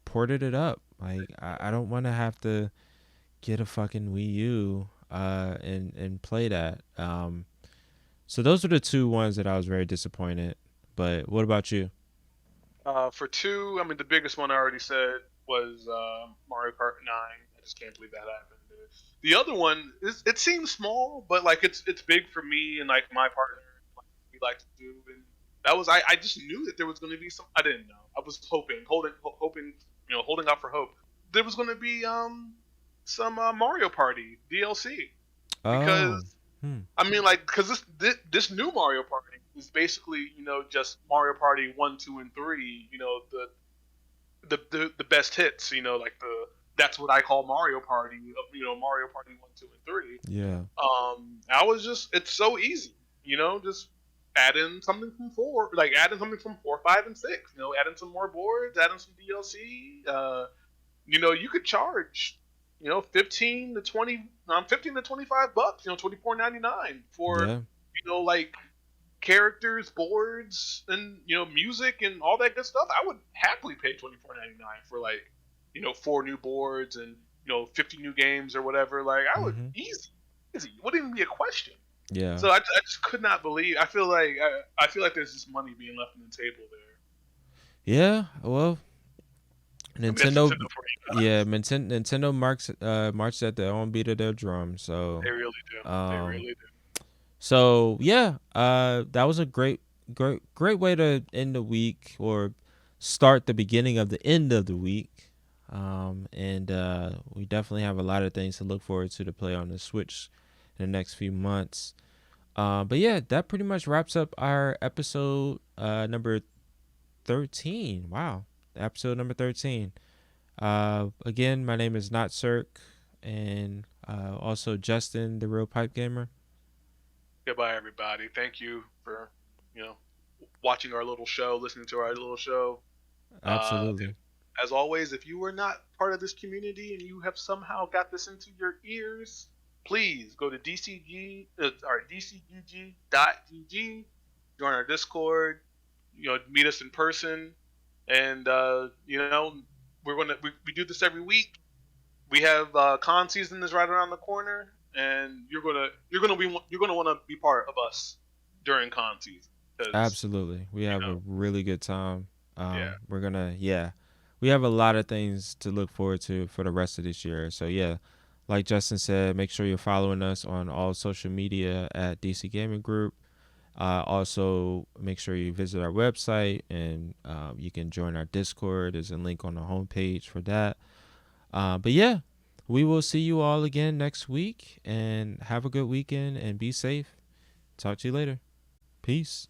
ported it up. Like I don't want to have to get a fucking Wii U and play that. So those are the two ones that I was very disappointed. But what about you? For two, I mean, the biggest one I already said was Mario Kart 9. I just can't believe that happened. The other one is it seems small, but like it's big for me and like my partner. Like, we like to do, and that was I just knew that there was going to be some. I didn't know. I was hoping, holding out for hope. There was going to be some Mario Party DLC because Oh, hmm. I mean, like, because this new Mario Party is basically, just Mario Party 1, 2, and 3. The best hits. Like that's what I call Mario Party. Mario Party 1, 2, and 3. Yeah, I was just it's so easy. Just adding something from four, like adding something from 4, 5, and 6. Adding some more boards, adding some DLC. You could charge, 15 to 25 bucks, $24.99 for, yeah, like characters, boards, and music and all that good stuff. I would happily pay $24.99 for like, 4 new boards and 50 new games or whatever. Like I would hmm, easy, easy. It wouldn't even be a question. yeah, So I just could not believe. I feel like there's just money being left on the table there. yeah. Well, I mean, that's Nintendo, Nintendo for you yeah, guys. Nintendo marks at their own beat of their drum. So They really do. They um, really do. So yeah, that was a great way to end the week or start the beginning of the end of the week. And we definitely have a lot of things to look forward to play on the Switch in the next few months. But yeah, that pretty much wraps up our episode number 13. Wow, episode number 13. Again, my name is Not Cirque, and also Justin, the Real Pipe Gamer. Goodbye, everybody. Thank you for, you know, watching our little show, listening to our little show. Absolutely. As always, if you were not part of this community and you have somehow got this into your ears, please go to DCGG.gg, join our Discord, meet us in person, and we do this every week. We have con season is right around the corner, and you're gonna want to be part of us during con season because Absolutely. We you have a know really good time. yeah. We're gonna, yeah, we have a lot of things to look forward to for the rest of this year. So yeah, like Justin said, make sure you're following us on all social media at DC Gaming Group. Also, make sure you visit our website, and you can join our Discord. There's a link on the homepage for that. But yeah, we will see you all again next week, and have a good weekend and be safe. Talk to you later. Peace.